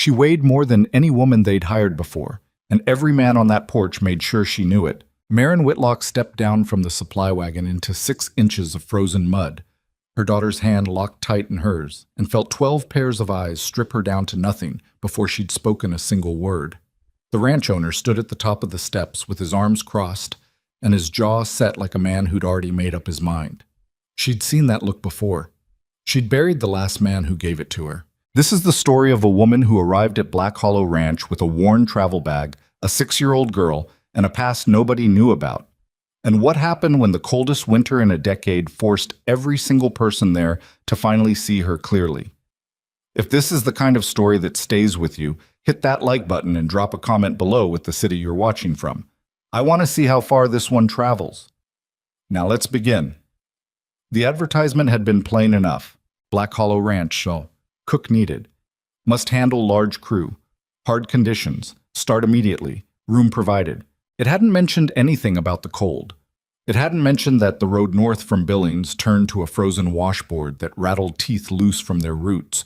She weighed more than any woman they'd hired before, and every man on that porch made sure she knew it. Marin Whitlock stepped down from the supply wagon into 6 inches of frozen mud. Her daughter's hand locked tight in hers, and felt 12 pairs of eyes strip her down to nothing before she'd spoken a single word. The ranch owner stood at the top of the steps with his arms crossed and his jaw set like a man who'd already made up his mind. She'd seen that look before. She'd buried the last man who gave it to her. This is the story of a woman who arrived at Black Hollow Ranch with a worn travel bag, a 6-year-old girl, and a past nobody knew about. And what happened when the coldest winter in a decade forced every single person there to finally see her clearly. If this is the kind of story that stays with you, hit that like button and drop a comment below with the city you're watching from. I want to see how far this one travels. Now let's begin. The advertisement had been plain enough. Black Hollow Ranch show. Cook needed. Must handle large crew. Hard conditions. Start immediately. Room provided. It hadn't mentioned anything about the cold. It hadn't mentioned that the road north from Billings turned to a frozen washboard that rattled teeth loose from their roots,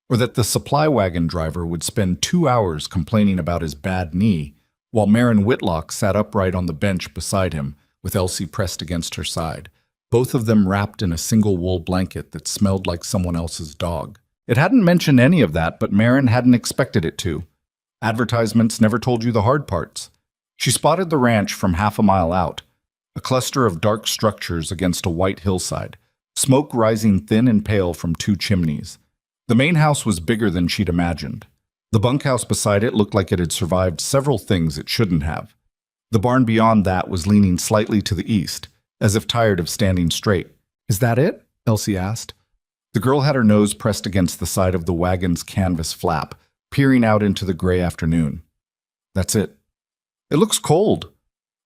or that the supply wagon driver would spend 2 hours complaining about his bad knee, while Marin Whitlock sat upright on the bench beside him, with Elsie pressed against her side, both of them wrapped in a single wool blanket that smelled like someone else's dog. It hadn't mentioned any of that, but Marin hadn't expected it to. Advertisements never told you the hard parts. She spotted the ranch from half a mile out, a cluster of dark structures against a white hillside, smoke rising thin and pale from 2 chimneys. The main house was bigger than she'd imagined. The bunkhouse beside it looked like it had survived several things it shouldn't have. The barn beyond that was leaning slightly to the east, as if tired of standing straight. "Is that it?" Elsie asked. The girl had her nose pressed against the side of the wagon's canvas flap, peering out into the gray afternoon. "That's it." "It looks cold."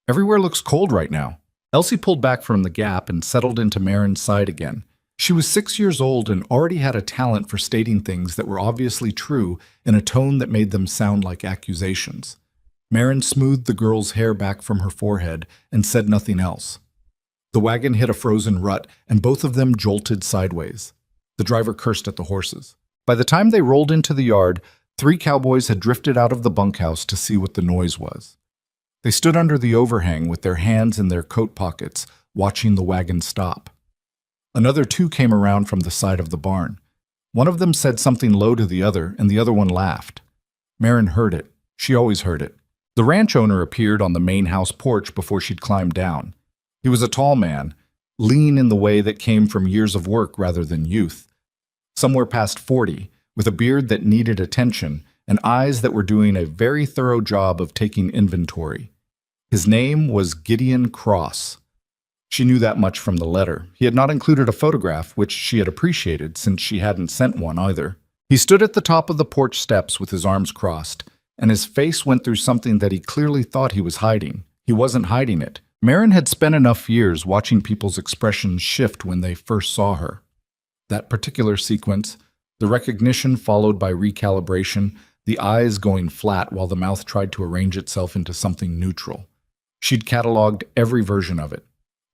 "Everywhere looks cold right now." Elsie pulled back from the gap and settled into Marin's side again. She was 6 years old and already had a talent for stating things that were obviously true in a tone that made them sound like accusations. Marin smoothed the girl's hair back from her forehead and said nothing else. The wagon hit a frozen rut, and both of them jolted sideways. The driver cursed at the horses. By the time they rolled into the yard, 3 cowboys had drifted out of the bunkhouse to see what the noise was. They stood under the overhang with their hands in their coat pockets, watching the wagon stop. Another 2 came around from the side of the barn. One of them said something low to the other, and the other one laughed. Marin heard it. She always heard it. The ranch owner appeared on the main house porch before she'd climbed down. He was a tall man, lean in the way that came from years of work rather than youth. Somewhere past 40, with a beard that needed attention and eyes that were doing a very thorough job of taking inventory. His name was Gideon Cross. She knew that much from the letter. He had not included a photograph, which she had appreciated since she hadn't sent one either. He stood at the top of the porch steps with his arms crossed, and his face went through something that he clearly thought he was hiding. He wasn't hiding it. Marin had spent enough years watching people's expressions shift when they first saw her. That particular sequence, the recognition followed by recalibration, the eyes going flat while the mouth tried to arrange itself into something neutral. She'd cataloged every version of it.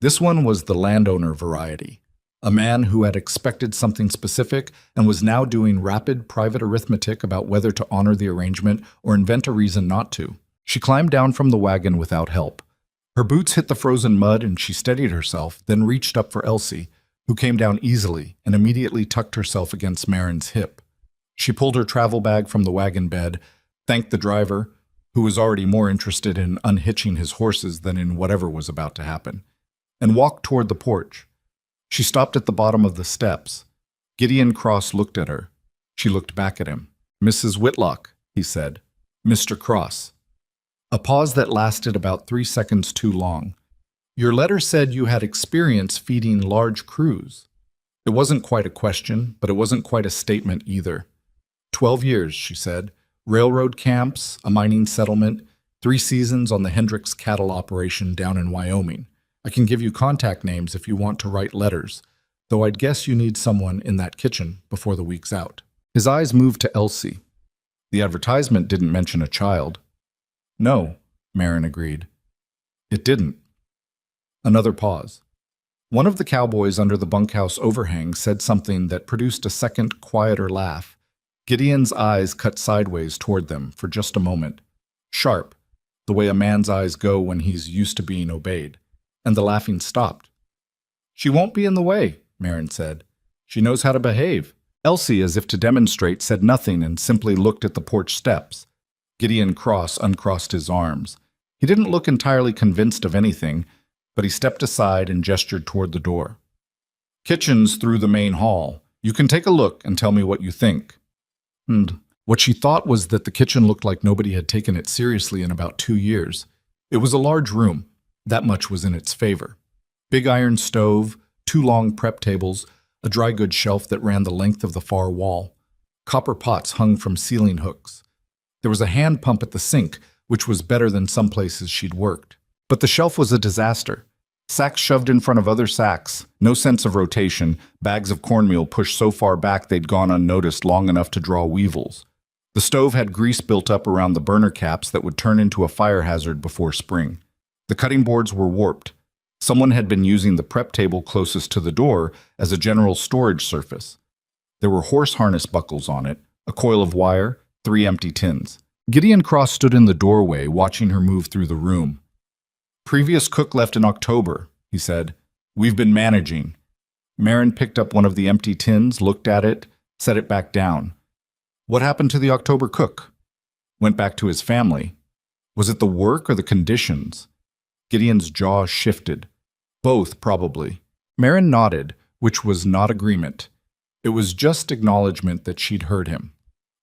This one was the landowner variety. A man who had expected something specific and was now doing rapid private arithmetic about whether to honor the arrangement or invent a reason not to. She climbed down from the wagon without help. Her boots hit the frozen mud and she steadied herself, then reached up for Elsie, who came down easily and immediately tucked herself against Marin's hip. She pulled her travel bag from the wagon bed, thanked the driver, who was already more interested in unhitching his horses than in whatever was about to happen, and walked toward the porch. She stopped at the bottom of the steps. Gideon Cross looked at her. She looked back at him. "Mrs. Whitlock," he said. "Mr. Cross." A pause that lasted about 3 seconds too long. "Your letter said you had experience feeding large crews." It wasn't quite a question, but it wasn't quite a statement either. 12 years, she said. Railroad camps, a mining settlement, 3 seasons on the Hendricks cattle operation down in Wyoming. I can give you contact names if you want to write letters, though I'd guess you need someone in that kitchen before the week's out. His eyes moved to Elsie. The advertisement didn't mention a child. "No," Marin agreed. "It didn't." Another pause. One of the cowboys under the bunkhouse overhang said something that produced a second, quieter laugh, Gideon's eyes cut sideways toward them for just a moment. Sharp, the way a man's eyes go when he's used to being obeyed. And the laughing stopped. "She won't be in the way," Marin said. "She knows how to behave." Elsie, as if to demonstrate, said nothing and simply looked at the porch steps. Gideon Cross uncrossed his arms. He didn't look entirely convinced of anything, but he stepped aside and gestured toward the door. "Kitchen's through the main hall. You can take a look and tell me what you think." And what she thought was that the kitchen looked like nobody had taken it seriously in about 2 years. It was a large room. That much was in its favor. Big iron stove, 2 long prep tables, a dry goods shelf that ran the length of the far wall. Copper pots hung from ceiling hooks. There was a hand pump at the sink, which was better than some places she'd worked. But the shelf was a disaster. Sacks shoved in front of other sacks, no sense of rotation, bags of cornmeal pushed so far back they'd gone unnoticed long enough to draw weevils. The stove had grease built up around the burner caps that would turn into a fire hazard before spring. The cutting boards were warped. Someone had been using the prep table closest to the door as a general storage surface. There were horse harness buckles on it, a coil of wire, 3 empty tins. Gideon Cross stood in the doorway, watching her move through the room. "Previous cook left in October," he said. "We've been managing." Marin picked up one of the empty tins, looked at it, set it back down. "What happened to the October cook?" "Went back to his family." Was it the work or the conditions? Gideon's jaw shifted. Both, probably. Marin nodded, which was not agreement. It was just acknowledgement that she'd heard him.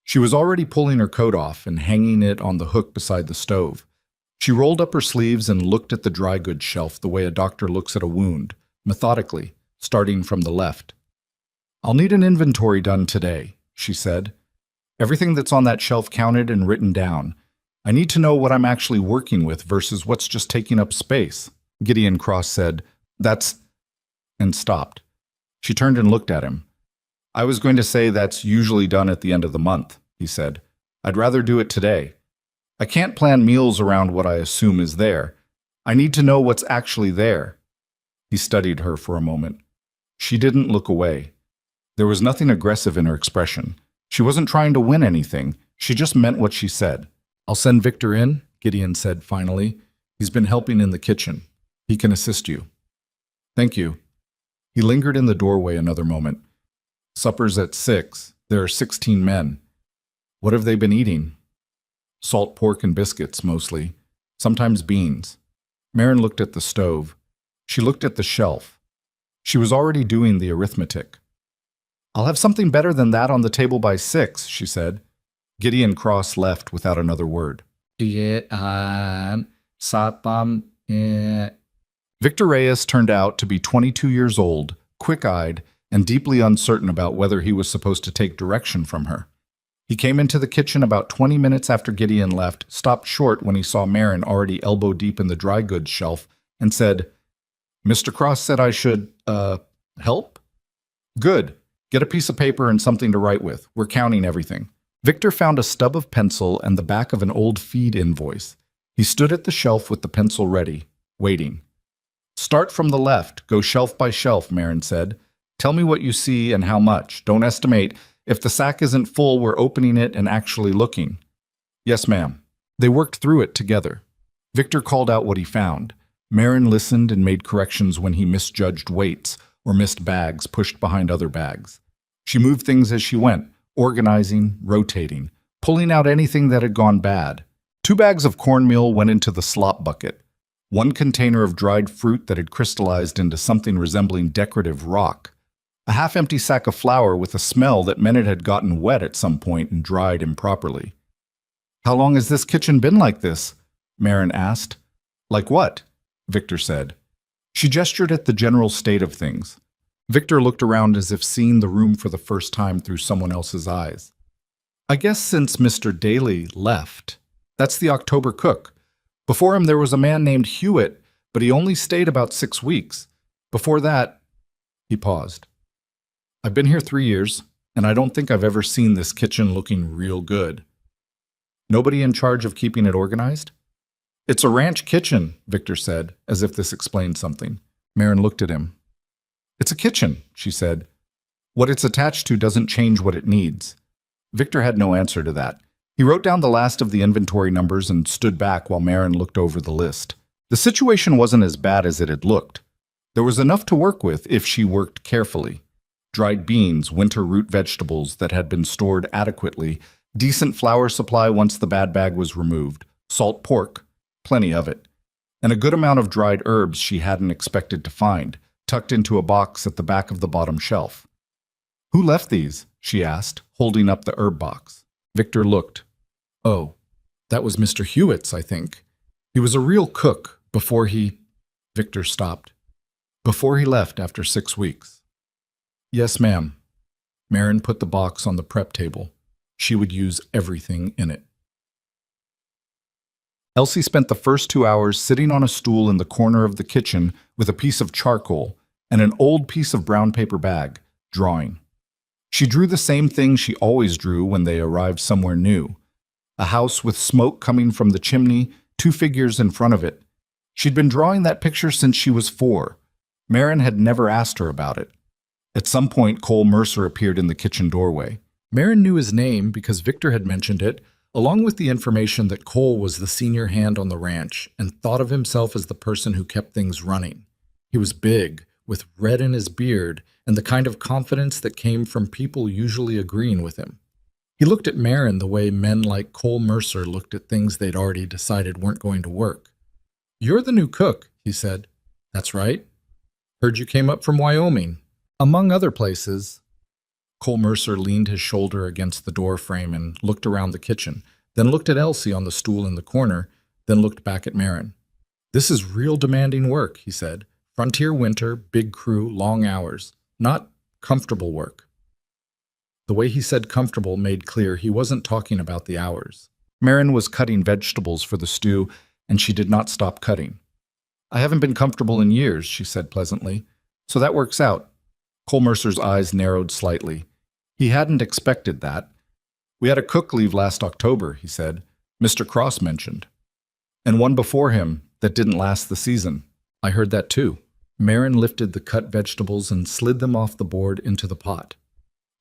She was already pulling her coat off and hanging it on the hook beside the stove. She rolled up her sleeves and looked at the dry goods shelf the way a doctor looks at a wound, methodically, starting from the left. "I'll need an inventory done today," she said. "Everything that's on that shelf counted and written down. I need to know what I'm actually working with versus what's just taking up space." Gideon Cross said, "That's—" and stopped. She turned and looked at him. "I was going to say that's usually done at the end of the month," he said. "I'd rather do it today. I can't plan meals around what I assume is there. I need to know what's actually there." He studied her for a moment. She didn't look away. There was nothing aggressive in her expression. She wasn't trying to win anything. She just meant what she said. "I'll send Victor in," Gideon said finally. "He's been helping in the kitchen. He can assist you." "Thank you." He lingered in the doorway another moment. "Supper's at 6. There are 16 men. What have they been eating?" "Salt pork and biscuits, mostly. Sometimes beans." Marin looked at the stove. She looked at the shelf. She was already doing the arithmetic. "I'll have something better than that on the table by 6, she said. Gideon Cross left without another word. Victor Reyes turned out to be 22 years old, quick-eyed, and deeply uncertain about whether he was supposed to take direction from her. He came into the kitchen about 20 minutes after Gideon left, stopped short when he saw Marin already elbow-deep in the dry goods shelf, and said, "Mr. Cross said I should, help?" "Good. Get a piece of paper and something to write with. We're counting everything." Victor found a stub of pencil and the back of an old feed invoice. He stood at the shelf with the pencil ready, waiting. "Start from the left. Go shelf by shelf," Marin said. "Tell me what you see and how much. Don't estimate. If the sack isn't full, we're opening it and actually looking." "Yes, ma'am." They worked through it together. Victor called out what he found. Marin listened and made corrections when he misjudged weights or missed bags pushed behind other bags. She moved things as she went, organizing, rotating, pulling out anything that had gone bad. 2 bags of cornmeal went into the slop bucket. 1 container of dried fruit that had crystallized into something resembling decorative rock. A half-empty sack of flour with a smell that meant it had gotten wet at some point and dried improperly. "How long has this kitchen been like this?" Marin asked. "Like what?" Victor said. She gestured at the general state of things. Victor looked around as if seeing the room for the first time through someone else's eyes. "I guess since Mr. Daly left. That's the October cook. Before him there was a man named Hewitt, but he only stayed about 6 weeks. Before that—" He paused. "I've been here 3 years, and I don't think I've ever seen this kitchen looking real good." "Nobody in charge of keeping it organized?" "It's a ranch kitchen," Victor said, as if this explained something. Marin looked at him. "It's a kitchen," she said. "What it's attached to doesn't change what it needs." Victor had no answer to that. He wrote down the last of the inventory numbers and stood back while Marin looked over the list. The situation wasn't as bad as it had looked. There was enough to work with if she worked carefully. Dried beans, winter root vegetables that had been stored adequately, decent flour supply once the bad bag was removed, salt pork, plenty of it, and a good amount of dried herbs she hadn't expected to find, tucked into a box at the back of the bottom shelf. "Who left these?" she asked, holding up the herb box. Victor looked. "Oh, that was Mr. Hewitt's, I think. He was a real cook before he—" Victor stopped. "Before he left after 6 weeks." "Yes, ma'am." Marin put the box on the prep table. She would use everything in it. Elsie spent the first 2 hours sitting on a stool in the corner of the kitchen with a piece of charcoal and an old piece of brown paper bag, drawing. She drew the same thing she always drew when they arrived somewhere new. A house with smoke coming from the chimney, 2 figures in front of it. She'd been drawing that picture since she was 4. Marin had never asked her about it. At some point, Cole Mercer appeared in the kitchen doorway. Marin knew his name because Victor had mentioned it, along with the information that Cole was the senior hand on the ranch and thought of himself as the person who kept things running. He was big, with red in his beard, and the kind of confidence that came from people usually agreeing with him. He looked at Marin the way men like Cole Mercer looked at things they'd already decided weren't going to work. "You're the new cook," he said. "That's right. Heard you came up from Wyoming, among other places." Cole Mercer leaned his shoulder against the door frame and looked around the kitchen, then looked at Elsie on the stool in the corner, then looked back at Marin. "This is real demanding work," he said. "Frontier winter, big crew, long hours. Not comfortable work." The way he said comfortable made clear he wasn't talking about the hours. Marin was cutting vegetables for the stew, and she did not stop cutting. "I haven't been comfortable in years," she said pleasantly. "So that works out." Cole Mercer's eyes narrowed slightly. He hadn't expected that. "We had a cook leave last October," he said. "Mr. Cross mentioned. And one before him that didn't last the season. I heard that too." Marin lifted the cut vegetables and slid them off the board into the pot.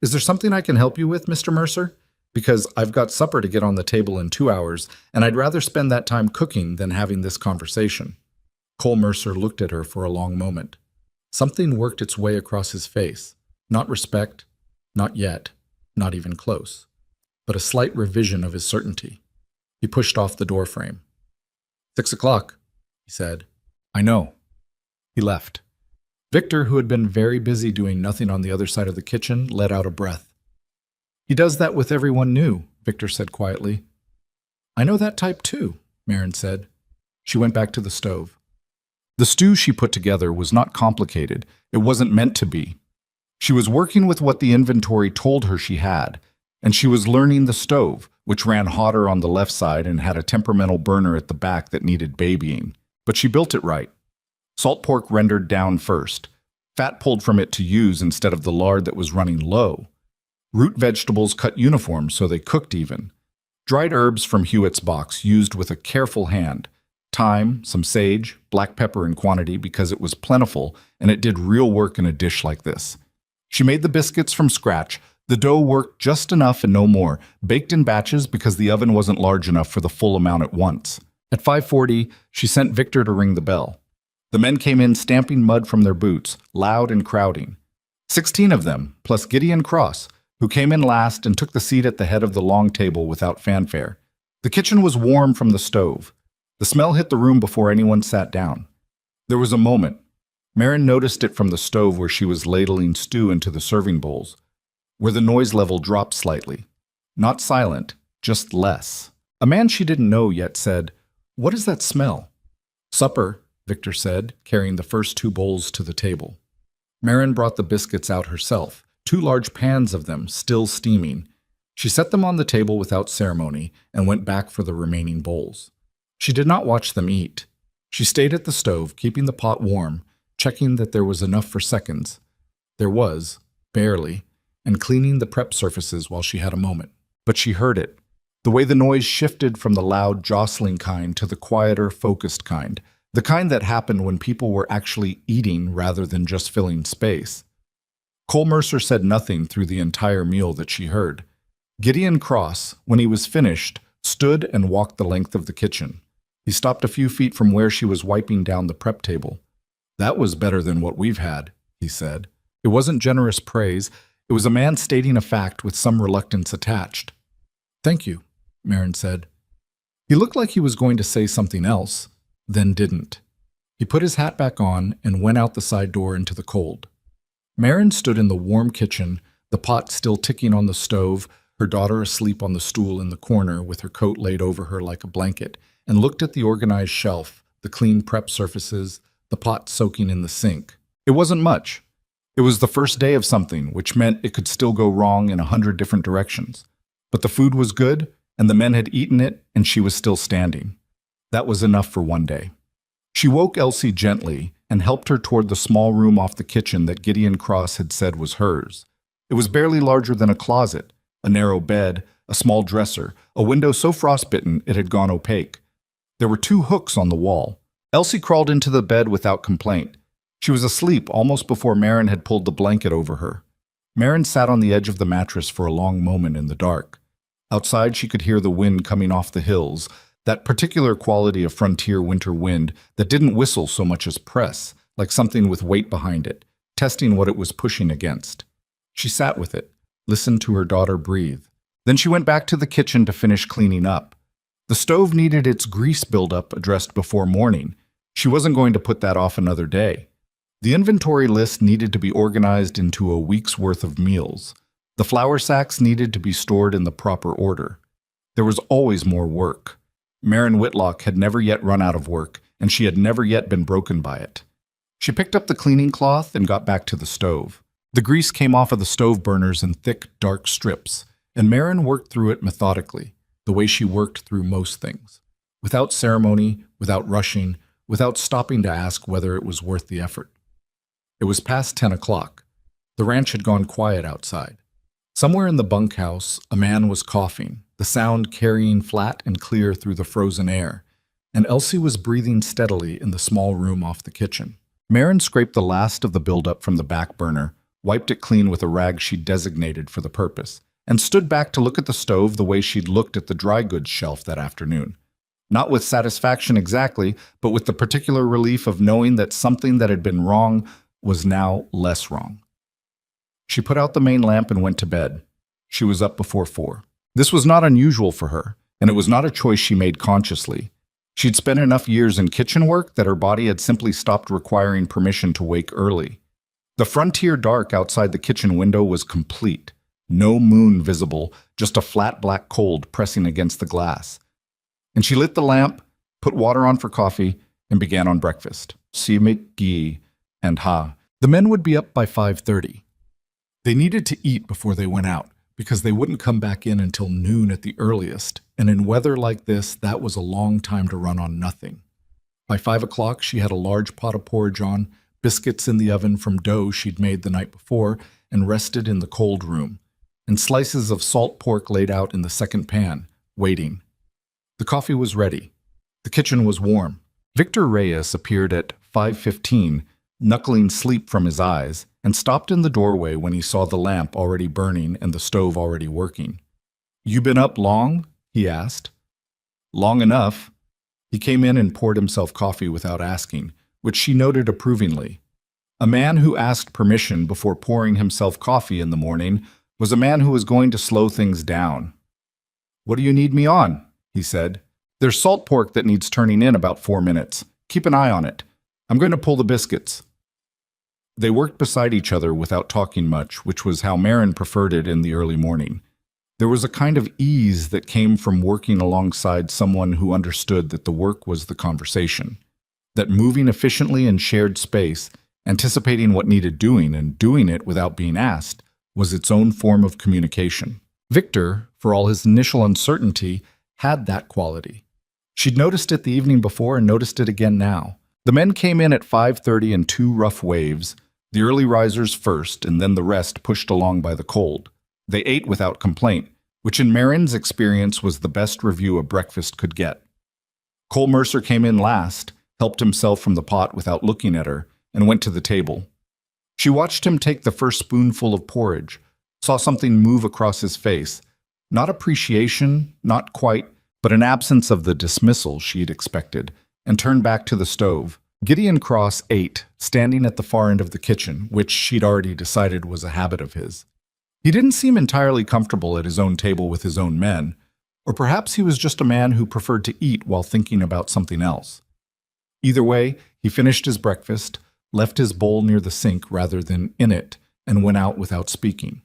"Is there something I can help you with, Mr. Mercer? Because I've got supper to get on the table in 2 hours, and I'd rather spend that time cooking than having this conversation." Cole Mercer looked at her for a long moment. Something worked its way across his face. Not respect, not yet, not even close, but a slight revision of his certainty. He pushed off the doorframe. 6 o'clock, he said. "I know." He left. Victor, who had been very busy doing nothing on the other side of the kitchen, let out a breath. "He does that with everyone new," Victor said quietly. "I know that type too," Marin said. She went back to the stove. The stew she put together was not complicated. It wasn't meant to be. She was working with what the inventory told her she had, and she was learning the stove, which ran hotter on the left side and had a temperamental burner at the back that needed babying. But she built it right. Salt pork rendered down first, fat pulled from it to use instead of the lard that was running low. Root vegetables cut uniform so they cooked even. Dried herbs from Hewitt's box used with a careful hand. Thyme, some sage, black pepper in quantity because it was plentiful and it did real work in a dish like this. She made the biscuits from scratch. The dough worked just enough and no more, baked in batches because the oven wasn't large enough for the full amount at once. At 5:40, she sent Victor to ring the bell. The men came in stamping mud from their boots, loud and crowding. 16 of them, plus Gideon Cross, who came in last and took the seat at the head of the long table without fanfare. The kitchen was warm from the stove. The smell hit the room before anyone sat down. There was a moment. Marin noticed it from the stove where she was ladling stew into the serving bowls, where the noise level dropped slightly. Not silent, just less. A man she didn't know yet said, "What is that smell?" "Supper," Victor said, carrying the first 2 bowls to the table. Marin brought the biscuits out herself, 2 large pans of them, still steaming. She set them on the table without ceremony and went back for the remaining bowls. She did not watch them eat. She stayed at the stove, keeping the pot warm, checking that there was enough for seconds. There was, barely, and cleaning the prep surfaces while she had a moment. But she heard it. The way the noise shifted from the loud, jostling kind to the quieter, focused kind. The kind that happened when people were actually eating rather than just filling space. Cole Mercer said nothing through the entire meal that she heard. Gideon Cross, when he was finished, stood and walked the length of the kitchen. He stopped a few feet from where she was wiping down the prep table. "That was better than what we've had," he said. It wasn't generous praise. It was a man stating a fact with some reluctance attached. "Thank you," Marin said. He looked like he was going to say something else, then didn't. He put his hat back on and went out the side door into the cold. Marin stood in the warm kitchen, the pot still ticking on the stove, her daughter asleep on the stool in the corner with her coat laid over her like a blanket, and looked at the organized shelf, the clean prep surfaces, the pot soaking in the sink. It wasn't much. It was the first day of something, which meant it could still go wrong in 100 different directions. But the food was good, and the men had eaten it, and she was still standing. That was enough for one day. She woke Elsie gently and helped her toward the small room off the kitchen that Gideon Cross had said was hers. It was barely larger than a closet, a narrow bed, a small dresser, a window so frostbitten it had gone opaque. There were 2 hooks on the wall. Elsie crawled into the bed without complaint. She was asleep almost before Marin had pulled the blanket over her. Marin sat on the edge of the mattress for a long moment in the dark. Outside she could hear the wind coming off the hills, that particular quality of frontier winter wind that didn't whistle so much as press, like something with weight behind it, testing what it was pushing against. She sat with it, listened to her daughter breathe. Then she went back to the kitchen to finish cleaning up. The stove needed its grease buildup addressed before morning. She wasn't going to put that off another day. The inventory list needed to be organized into a week's worth of meals. The flour sacks needed to be stored in the proper order. There was always more work. Marin Whitlock had never yet run out of work, and she had never yet been broken by it. She picked up the cleaning cloth and got back to the stove. The grease came off of the stove burners in thick, dark strips, and Marin worked through it methodically, the way she worked through most things, without ceremony, without rushing, without stopping to ask whether it was worth the effort. It was past 10 o'clock. The ranch had gone quiet outside. Somewhere in the bunkhouse, a man was coughing, the sound carrying flat and clear through the frozen air, and Elsie was breathing steadily in the small room off the kitchen. Marin scraped the last of the buildup from the back burner, wiped it clean with a rag she'd designated for the purpose, and stood back to look at the stove the way she'd looked at the dry goods shelf that afternoon. Not with satisfaction exactly, but with the particular relief of knowing that something that had been wrong was now less wrong. She put out the main lamp and went to bed. She was up before 4. This was not unusual for her, and it was not a choice she made consciously. She'd spent enough years in kitchen work that her body had simply stopped requiring permission to wake early. The frontier dark outside the kitchen window was complete. No moon visible, just a flat black cold pressing against the glass. And she lit the lamp, put water on for coffee, and began on breakfast. Si McGee and Ha. The men would be up by 5:30. They needed to eat before they went out, because they wouldn't come back in until noon at the earliest, and in weather like this, that was a long time to run on nothing. By 5 o'clock, she had a large pot of porridge on, biscuits in the oven from dough she'd made the night before, and rested in the cold room, and slices of salt pork laid out in the second pan, waiting. The coffee was ready. The kitchen was warm. Victor Reyes appeared at 5:15, knuckling sleep from his eyes, and stopped in the doorway when he saw the lamp already burning and the stove already working. "You been up long?" he asked. "Long enough." He came in and poured himself coffee without asking, which she noted approvingly. A man who asked permission before pouring himself coffee in the morning was a man who was going to slow things down. "What do you need me on?" he said. "There's salt pork that needs turning in about 4 minutes. Keep an eye on it. I'm going to pull the biscuits." They worked beside each other without talking much, which was how Marin preferred it in the early morning. There was a kind of ease that came from working alongside someone who understood that the work was the conversation, that moving efficiently in shared space, anticipating what needed doing and doing it without being asked, was its own form of communication. Victor, for all his initial uncertainty, had that quality. She'd noticed it the evening before and noticed it again now. The men came in at 5:30 in 2 rough waves, the early risers first and then the rest pushed along by the cold. They ate without complaint, which in Marin's experience was the best review a breakfast could get. Cole Mercer came in last, helped himself from the pot without looking at her, and went to the table. She watched him take the first spoonful of porridge, saw something move across his face, Not appreciation, not quite, but an absence of the dismissal she'd expected, and turned back to the stove. Gideon Cross ate, standing at the far end of the kitchen, which she'd already decided was a habit of his. He didn't seem entirely comfortable at his own table with his own men, or perhaps he was just a man who preferred to eat while thinking about something else. Either way, he finished his breakfast, left his bowl near the sink rather than in it, and went out without speaking.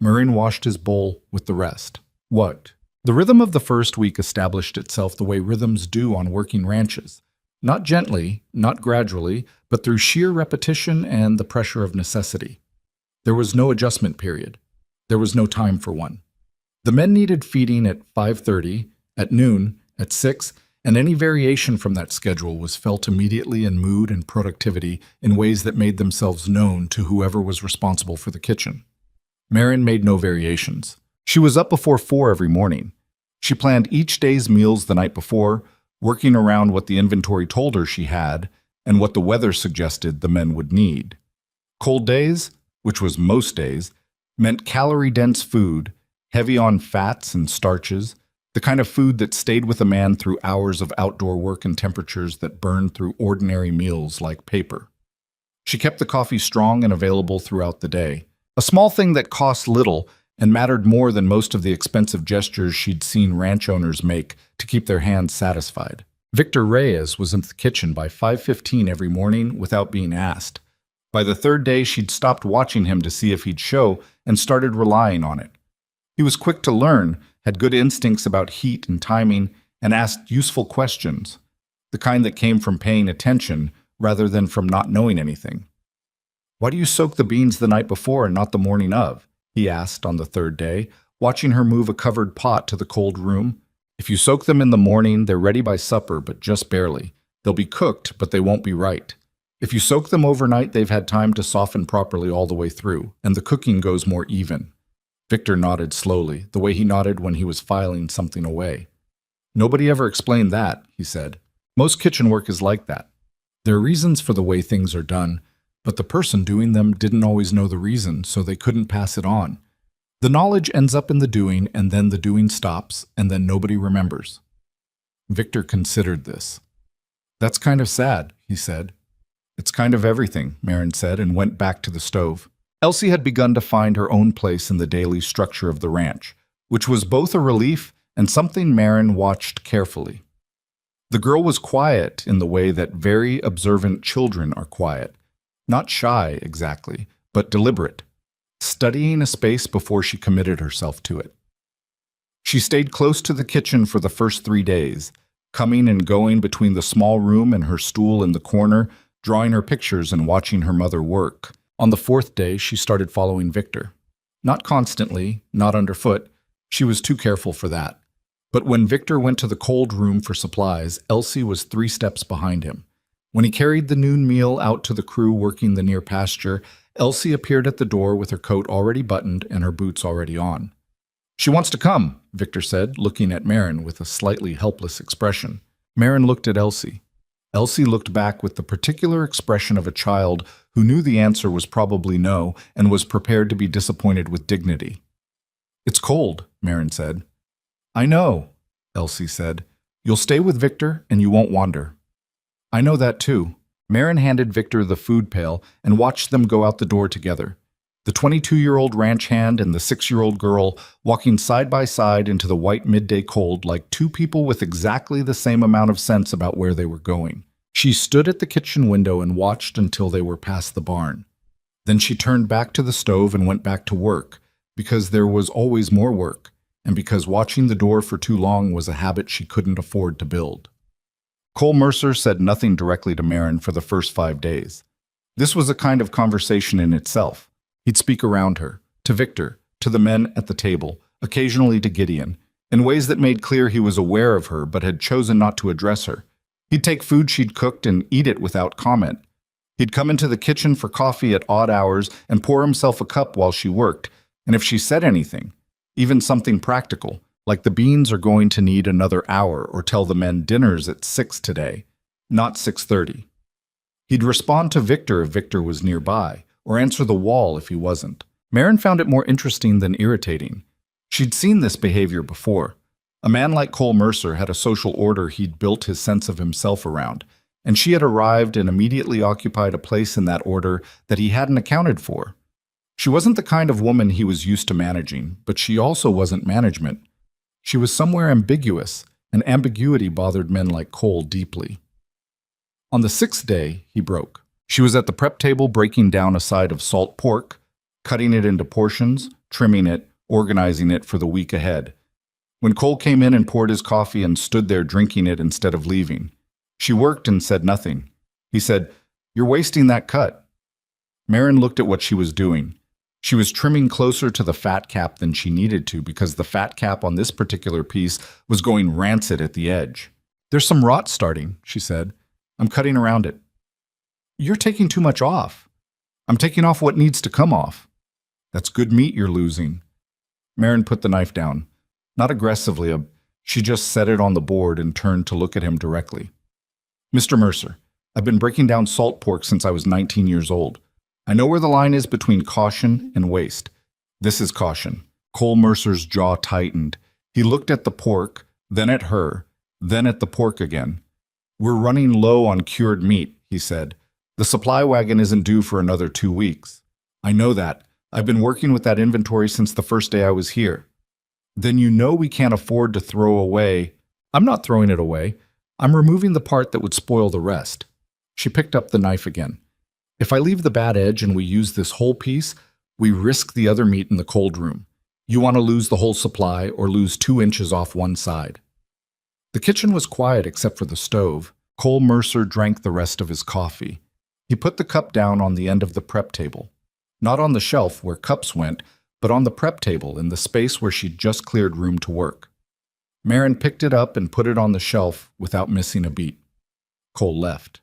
Murrin washed his bowl with the rest. What? The rhythm of the first week established itself the way rhythms do on working ranches. Not gently, not gradually, but through sheer repetition and the pressure of necessity. There was no adjustment period. There was no time for one. The men needed feeding at 5:30, at noon, at 6, and any variation from that schedule was felt immediately in mood and productivity in ways that made themselves known to whoever was responsible for the kitchen. Maren made no variations. She was up before 4 every morning. She planned each day's meals the night before, working around what the inventory told her she had and what the weather suggested the men would need. Cold days, which was most days, meant calorie-dense food, heavy on fats and starches, the kind of food that stayed with a man through hours of outdoor work and temperatures that burned through ordinary meals like paper. She kept the coffee strong and available throughout the day, a small thing that cost little and mattered more than most of the expensive gestures she'd seen ranch owners make to keep their hands satisfied. Victor Reyes was in the kitchen by 5:15 every morning without being asked. By the third day, she'd stopped watching him to see if he'd show and started relying on it. He was quick to learn, had good instincts about heat and timing, and asked useful questions, the kind that came from paying attention rather than from not knowing anything. "Why do you soak the beans the night before and not the morning of?" he asked on the third day, watching her move a covered pot to the cold room. "If you soak them in the morning, they're ready by supper, but just barely. They'll be cooked, but they won't be right. If you soak them overnight, they've had time to soften properly all the way through, and the cooking goes more even." Victor nodded slowly, the way he nodded when he was filing something away. "Nobody ever explained that," he said. "Most kitchen work is like that. There are reasons for the way things are done, but the person doing them didn't always know the reason, so they couldn't pass it on. The knowledge ends up in the doing, and then the doing stops, and then nobody remembers." Victor considered this. "That's kind of sad," he said. "It's kind of everything," Maren said, and went back to the stove. Elsie had begun to find her own place in the daily structure of the ranch, which was both a relief and something Maren watched carefully. The girl was quiet in the way that very observant children are quiet. Not shy, exactly, but deliberate, studying a space before she committed herself to it. She stayed close to the kitchen for the first 3 days, coming and going between the small room and her stool in the corner, drawing her pictures and watching her mother work. On the 4th day, she started following Victor. Not constantly, not underfoot. She was too careful for that. But when Victor went to the cold room for supplies, Elsie was 3 steps behind him. When he carried the noon meal out to the crew working the near pasture, Elsie appeared at the door with her coat already buttoned and her boots already on. "She wants to come," Victor said, looking at Maren with a slightly helpless expression. Maren looked at Elsie. Elsie looked back with the particular expression of a child who knew the answer was probably no and was prepared to be disappointed with dignity. "It's cold," Maren said. "I know," Elsie said. "You'll stay with Victor and you won't wander." "I know that too." Maren handed Victor the food pail and watched them go out the door together. The 22-year-old ranch hand and the 6-year-old girl walking side by side into the white midday cold like two people with exactly the same amount of sense about where they were going. She stood at the kitchen window and watched until they were past the barn. Then she turned back to the stove and went back to work, because there was always more work, and because watching the door for too long was a habit she couldn't afford to build. Cole Mercer said nothing directly to Maren for the first 5 days. This was a kind of conversation in itself. He'd speak around her, to Victor, to the men at the table, occasionally to Gideon, in ways that made clear he was aware of her but had chosen not to address her. He'd take food she'd cooked and eat it without comment. He'd come into the kitchen for coffee at odd hours and pour himself a cup while she worked, and if she said anything, even something practical, like the beans are going to need another hour, or tell the men dinner's at 6 today, not 6:30. He'd respond to Victor if Victor was nearby, or answer the wall if he wasn't. Maren found it more interesting than irritating. She'd seen this behavior before. A man like Cole Mercer had a social order he'd built his sense of himself around, and she had arrived and immediately occupied a place in that order that he hadn't accounted for. She wasn't the kind of woman he was used to managing, but she also wasn't management. She was somewhere ambiguous, and ambiguity bothered men like Cole deeply. On the sixth day, he broke. She was at the prep table breaking down a side of salt pork, cutting it into portions, trimming it, organizing it for the week ahead. When Cole came in and poured his coffee and stood there drinking it instead of leaving, she worked and said nothing. He said, "You're wasting that cut." Marin looked at what she was doing. She was trimming closer to the fat cap than she needed to because the fat cap on this particular piece was going rancid at the edge. "There's some rot starting," she said. "I'm cutting around it." "You're taking too much off." "I'm taking off what needs to come off." "That's good meat you're losing." Marin put the knife down. Not aggressively, she just set it on the board and turned to look at him directly. "Mr. Mercer, I've been breaking down salt pork since I was 19 years old. I know where the line is between caution and waste. This is caution." Cole Mercer's jaw tightened. He looked at the pork, then at her, then at the pork again. "We're running low on cured meat," he said. "The supply wagon isn't due for another 2 weeks." "I know that. I've been working with that inventory since the first day I was here." "Then you know we can't afford to throw away—" "I'm not throwing it away. I'm removing the part that would spoil the rest." She picked up the knife again. "If I leave the bad edge and we use this whole piece, we risk the other meat in the cold room. You want to lose the whole supply or lose 2 inches off one side." The kitchen was quiet except for the stove. Cole Mercer drank the rest of his coffee. He put the cup down on the end of the prep table. Not on the shelf where cups went, but on the prep table in the space where she'd just cleared room to work. Marin picked it up and put it on the shelf without missing a beat. Cole left.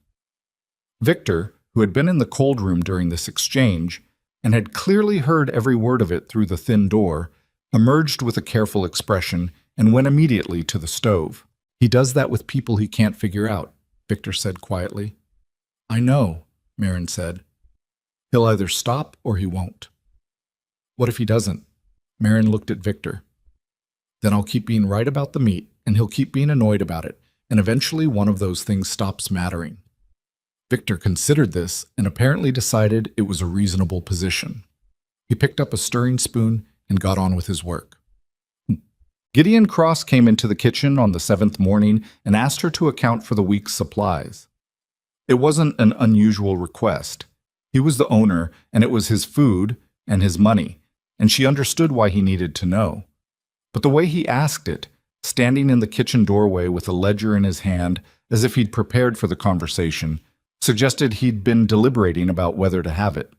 Victor, who had been in the cold room during this exchange and had clearly heard every word of it through the thin door, emerged with a careful expression and went immediately to the stove. "He does that with people he can't figure out," Victor said quietly. "I know," Marin said. "He'll either stop or he won't." "What if he doesn't?" Marin looked at Victor. "Then I'll keep being right about the meat, and he'll keep being annoyed about it, and eventually one of those things stops mattering." Victor considered this and apparently decided it was a reasonable position. He picked up a stirring spoon and got on with his work. Gideon Cross came into the kitchen on the 7th morning and asked her to account for the week's supplies. It wasn't an unusual request. He was the owner, and it was his food and his money, and she understood why he needed to know. But the way he asked it, standing in the kitchen doorway with a ledger in his hand as if he'd prepared for the conversation, suggested he'd been deliberating about whether to have it.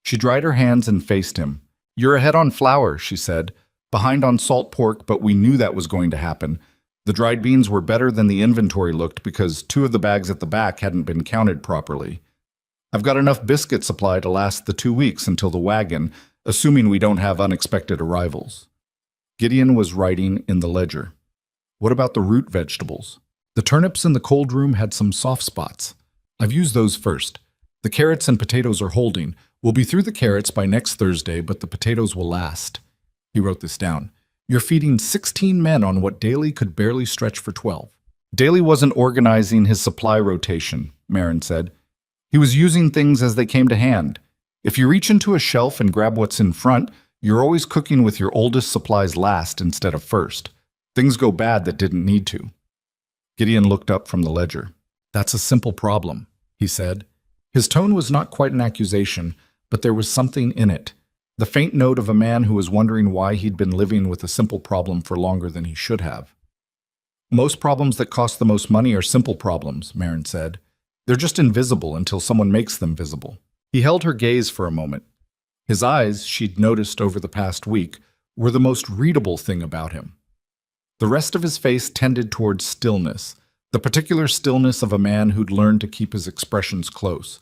She dried her hands and faced him. "You're ahead on flour," she said. "Behind on salt pork, but we knew that was going to happen. The dried beans were better than the inventory looked because 2 of the bags at the back hadn't been counted properly. I've got enough biscuit supply to last the 2 weeks until the wagon, assuming we don't have unexpected arrivals." Gideon was writing in the ledger. "What about the root vegetables? The turnips in the cold room had some soft spots. I've used those first. The carrots and potatoes are holding. We'll be through the carrots by next Thursday, but the potatoes will last." He wrote this down. "You're feeding 16 men on what Daly could barely stretch for 12. Daly wasn't organizing his supply rotation," Marin said. "He was using things as they came to hand. If you reach into a shelf and grab what's in front, you're always cooking with your oldest supplies last instead of first. Things go bad that didn't need to." Gideon looked up from the ledger. "That's a simple problem," he said. His tone was not quite an accusation, but there was something in it. The faint note of a man who was wondering why he'd been living with a simple problem for longer than he should have. "Most problems that cost the most money are simple problems," Marin said. "They're just invisible until someone makes them visible." He held her gaze for a moment. His eyes, she'd noticed over the past week, were the most readable thing about him. The rest of his face tended towards stillness, the particular stillness of a man who'd learned to keep his expressions close.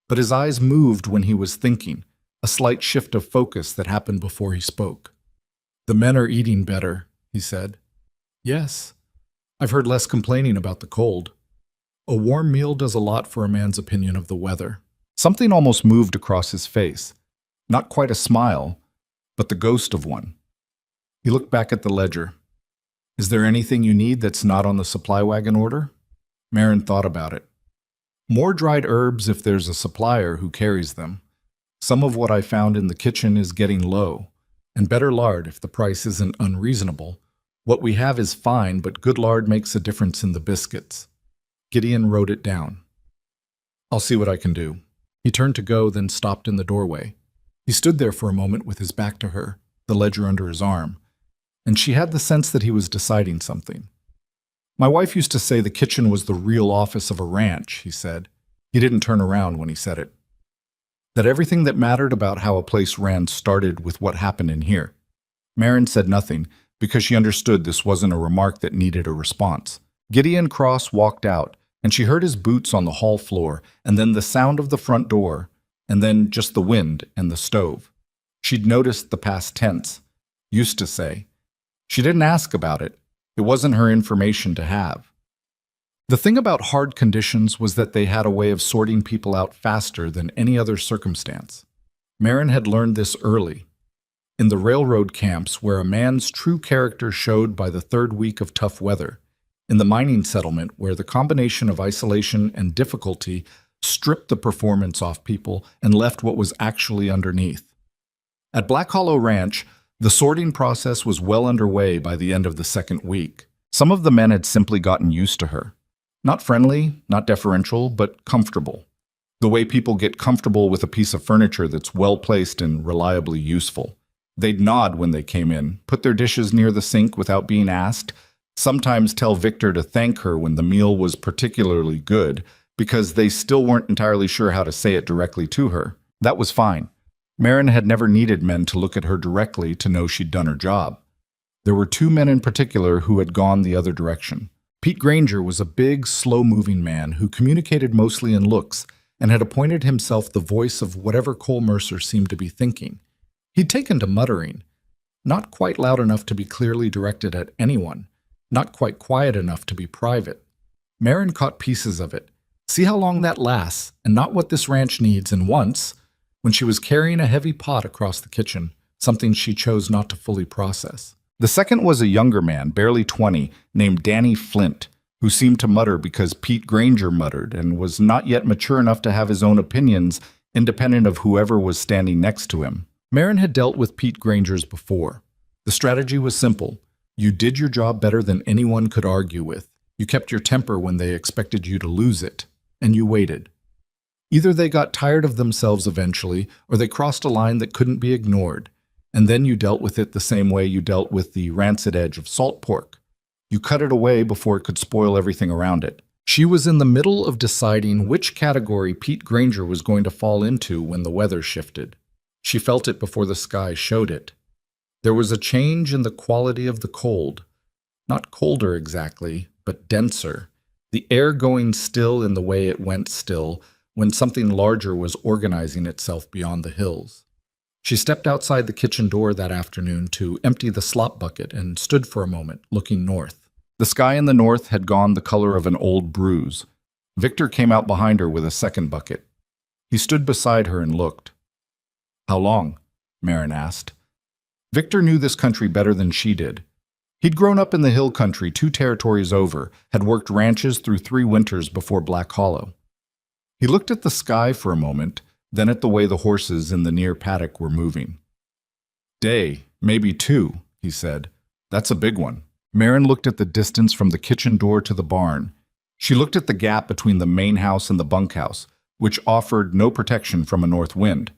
But his eyes moved when he was thinking, a slight shift of focus that happened before he spoke. "The men are eating better," he said. "Yes. I've heard less complaining about the cold. A warm meal does a lot for a man's opinion of the weather." Something almost moved across his face. Not quite a smile, but the ghost of one. He looked back at the ledger. Is there anything you need that's not on the supply wagon order? Marin thought about it. More dried herbs if there's a supplier who carries them. Some of what I found in the kitchen is getting low, and better lard if the price isn't unreasonable. What we have is fine, but good lard makes a difference in the biscuits. Gideon wrote it down. I'll see what I can do. He turned to go, then stopped in the doorway. He stood there for a moment with his back to her, the ledger under his arm, and she had the sense that he was deciding something. My wife used to say the kitchen was the real office of a ranch, he said. He didn't turn around when he said it. That everything that mattered about how a place ran started with what happened in here. Marin said nothing, because she understood this wasn't a remark that needed a response. Gideon Cross walked out, and she heard his boots on the hall floor, and then the sound of the front door, and then just the wind and the stove. She'd noticed the past tense. Used to say. She didn't ask about it. It wasn't her information to have. The thing about hard conditions was that they had a way of sorting people out faster than any other circumstance. Marin had learned this early. In the railroad camps, where a man's true character showed by the third week of tough weather. In the mining settlement, where the combination of isolation and difficulty stripped the performance off people and left what was actually underneath. At Black Hollow Ranch, the sorting process was well underway by the end of the second week. Some of the men had simply gotten used to her. Not friendly, not deferential, but comfortable. The way people get comfortable with a piece of furniture that's well placed and reliably useful. They'd nod when they came in, put their dishes near the sink without being asked, sometimes tell Victor to thank her when the meal was particularly good, because they still weren't entirely sure how to say it directly to her. That was fine. Marin had never needed men to look at her directly to know she'd done her job. There were two men in particular who had gone the other direction. Pete Granger was a big, slow-moving man who communicated mostly in looks and had appointed himself the voice of whatever Cole Mercer seemed to be thinking. He'd taken to muttering, not quite loud enough to be clearly directed at anyone, not quite quiet enough to be private. Marin caught pieces of it. See how long that lasts, and not what this ranch needs, and once, when she was carrying a heavy pot across the kitchen, something she chose not to fully process. The second was a younger man, barely 20, named Danny Flint, who seemed to mutter because Pete Granger muttered and was not yet mature enough to have his own opinions independent of whoever was standing next to him. Marin had dealt with Pete Grangers before. The strategy was simple. You did your job better than anyone could argue with. You kept your temper when they expected you to lose it, and you waited. Either they got tired of themselves eventually, or they crossed a line that couldn't be ignored, and then you dealt with it the same way you dealt with the rancid edge of salt pork. You cut it away before it could spoil everything around it. She was in the middle of deciding which category Pete Granger was going to fall into when the weather shifted. She felt it before the sky showed it. There was a change in the quality of the cold. Not colder exactly, but denser. The air going still in the way it went still when something larger was organizing itself beyond the hills. She stepped outside the kitchen door that afternoon to empty the slop bucket and stood for a moment, looking north. The sky in the north had gone the color of an old bruise. Victor came out behind her with a second bucket. He stood beside her and looked. How long? Marin asked. Victor knew this country better than she did. He'd grown up in the hill country 2 territories over, had worked ranches through 3 winters before Black Hollow. He looked at the sky for a moment, then at the way the horses in the near paddock were moving. Day, maybe 2, he said. That's a big one. Marin looked at the distance from the kitchen door to the barn. She looked at the gap between the main house and the bunkhouse, which offered no protection from a north wind.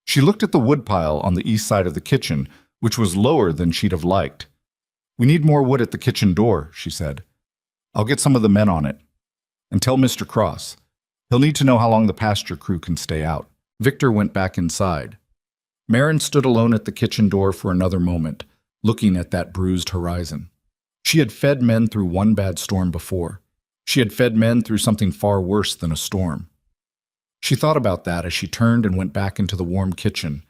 She looked at the woodpile on the east side of the kitchen, which was lower than she'd have liked. We need more wood at the kitchen door, she said. I'll get some of the men on it. And tell Mr. Cross. He'll need to know how long the pasture crew can stay out. Victor went back inside. Marin stood alone at the kitchen door for another moment, looking at that bruised horizon. She had fed men through one bad storm before. She had fed men through something far worse than a storm. She thought about that as she turned and went back into the warm kitchen,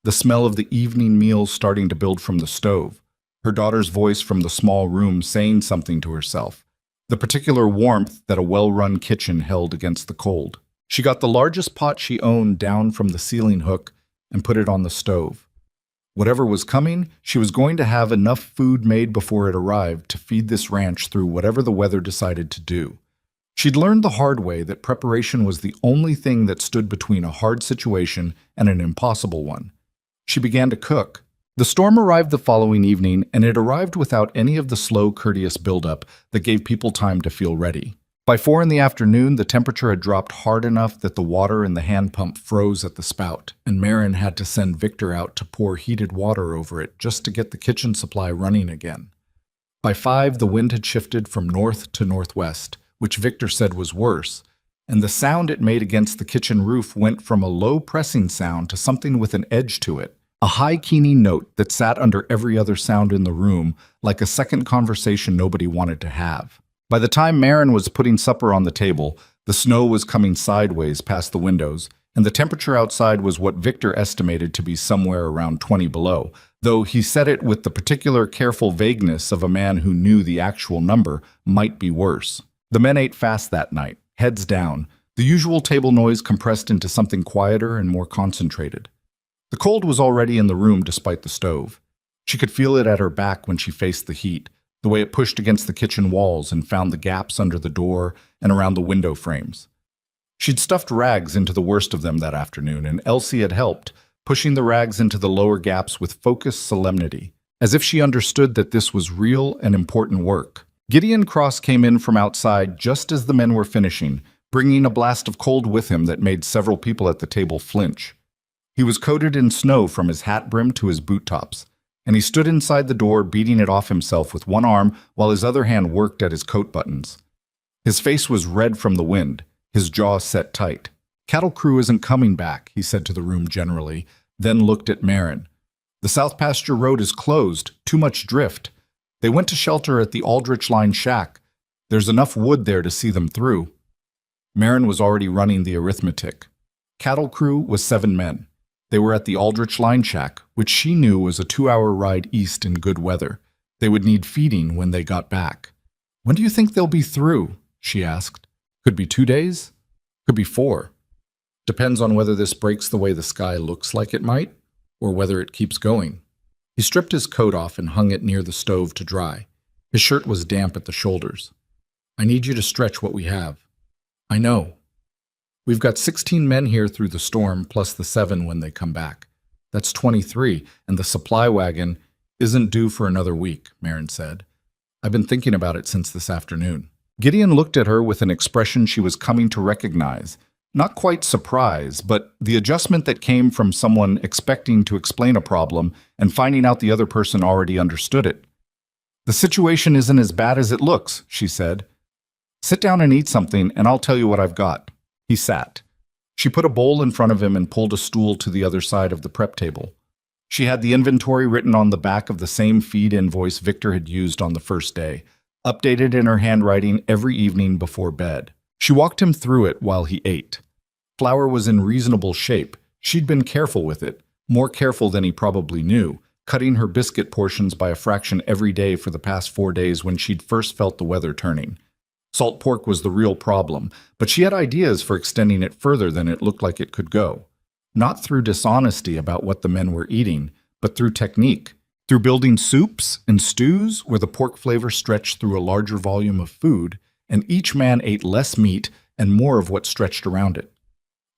the smell of the evening meal starting to build from the stove, her daughter's voice from the small room saying something to herself, the particular warmth that a well-run kitchen held against the cold. She got the largest pot she owned down from the ceiling hook and put it on the stove. Whatever was coming, she was going to have enough food made before it arrived to feed this ranch through whatever the weather decided to do. She'd learned the hard way that preparation was the only thing that stood between a hard situation and an impossible one. She began to cook. The storm arrived the following evening, and it arrived without any of the slow, courteous buildup that gave people time to feel ready. By 4 in the afternoon, the temperature had dropped hard enough that the water in the hand pump froze at the spout, and Marin had to send Victor out to pour heated water over it just to get the kitchen supply running again. By 5, the wind had shifted from north to northwest, which Victor said was worse, and the sound it made against the kitchen roof went from a low pressing sound to something with an edge to it, a high keening note that sat under every other sound in the room, like a second conversation nobody wanted to have. By the time Marin was putting supper on the table, the snow was coming sideways past the windows, and the temperature outside was what Victor estimated to be somewhere around 20 below, though he said it with the particular careful vagueness of a man who knew the actual number might be worse. The men ate fast that night, heads down, the usual table noise compressed into something quieter and more concentrated. The cold was already in the room despite the stove. She could feel it at her back when she faced the heat, the way it pushed against the kitchen walls and found the gaps under the door and around the window frames. She'd stuffed rags into the worst of them that afternoon, and Elsie had helped, pushing the rags into the lower gaps with focused solemnity, as if she understood that this was real and important work. Gideon Cross came in from outside just as the men were finishing, bringing a blast of cold with him that made several people at the table flinch. He was coated in snow from his hat brim to his boot tops, and he stood inside the door beating it off himself with one arm while his other hand worked at his coat buttons. His face was red from the wind, his jaw set tight. "Cattle crew isn't coming back," he said to the room generally, then looked at Marin. "The South Pasture Road is closed, too much drift. They went to shelter at the Aldrich Line shack. There's enough wood there to see them through." Marin was already running the arithmetic. Cattle crew was 7 men. They were at the Aldrich Line shack, which she knew was a 2-hour ride east in good weather. They would need feeding when they got back. "When do you think they'll be through?" she asked. "Could be 2 days. Could be 4. Depends on whether this breaks the way the sky looks like it might, or whether it keeps going." He stripped his coat off and hung it near the stove to dry. His shirt was damp at the shoulders. "I need you to stretch what we have." "I know. We've got 16 men here through the storm, plus the 7 when they come back. That's 23, and the supply wagon isn't due for another week," Marin said. "I've been thinking about it since this afternoon." Gideon looked at her with an expression she was coming to recognize. Not quite surprise, but the adjustment that came from someone expecting to explain a problem and finding out the other person already understood it. "The situation isn't as bad as it looks," she said. "Sit down and eat something, and I'll tell you what I've got." He sat. She put a bowl in front of him and pulled a stool to the other side of the prep table. She had the inventory written on the back of the same feed invoice Victor had used on the first day, updated in her handwriting every evening before bed. She walked him through it while he ate. Flour was in reasonable shape. She'd been careful with it, more careful than he probably knew, cutting her biscuit portions by a fraction every day for the past 4 days when she'd first felt the weather turning. Salt pork was the real problem, but she had ideas for extending it further than it looked like it could go. Not through dishonesty about what the men were eating, but through technique, through building soups and stews where the pork flavor stretched through a larger volume of food, and each man ate less meat and more of what stretched around it.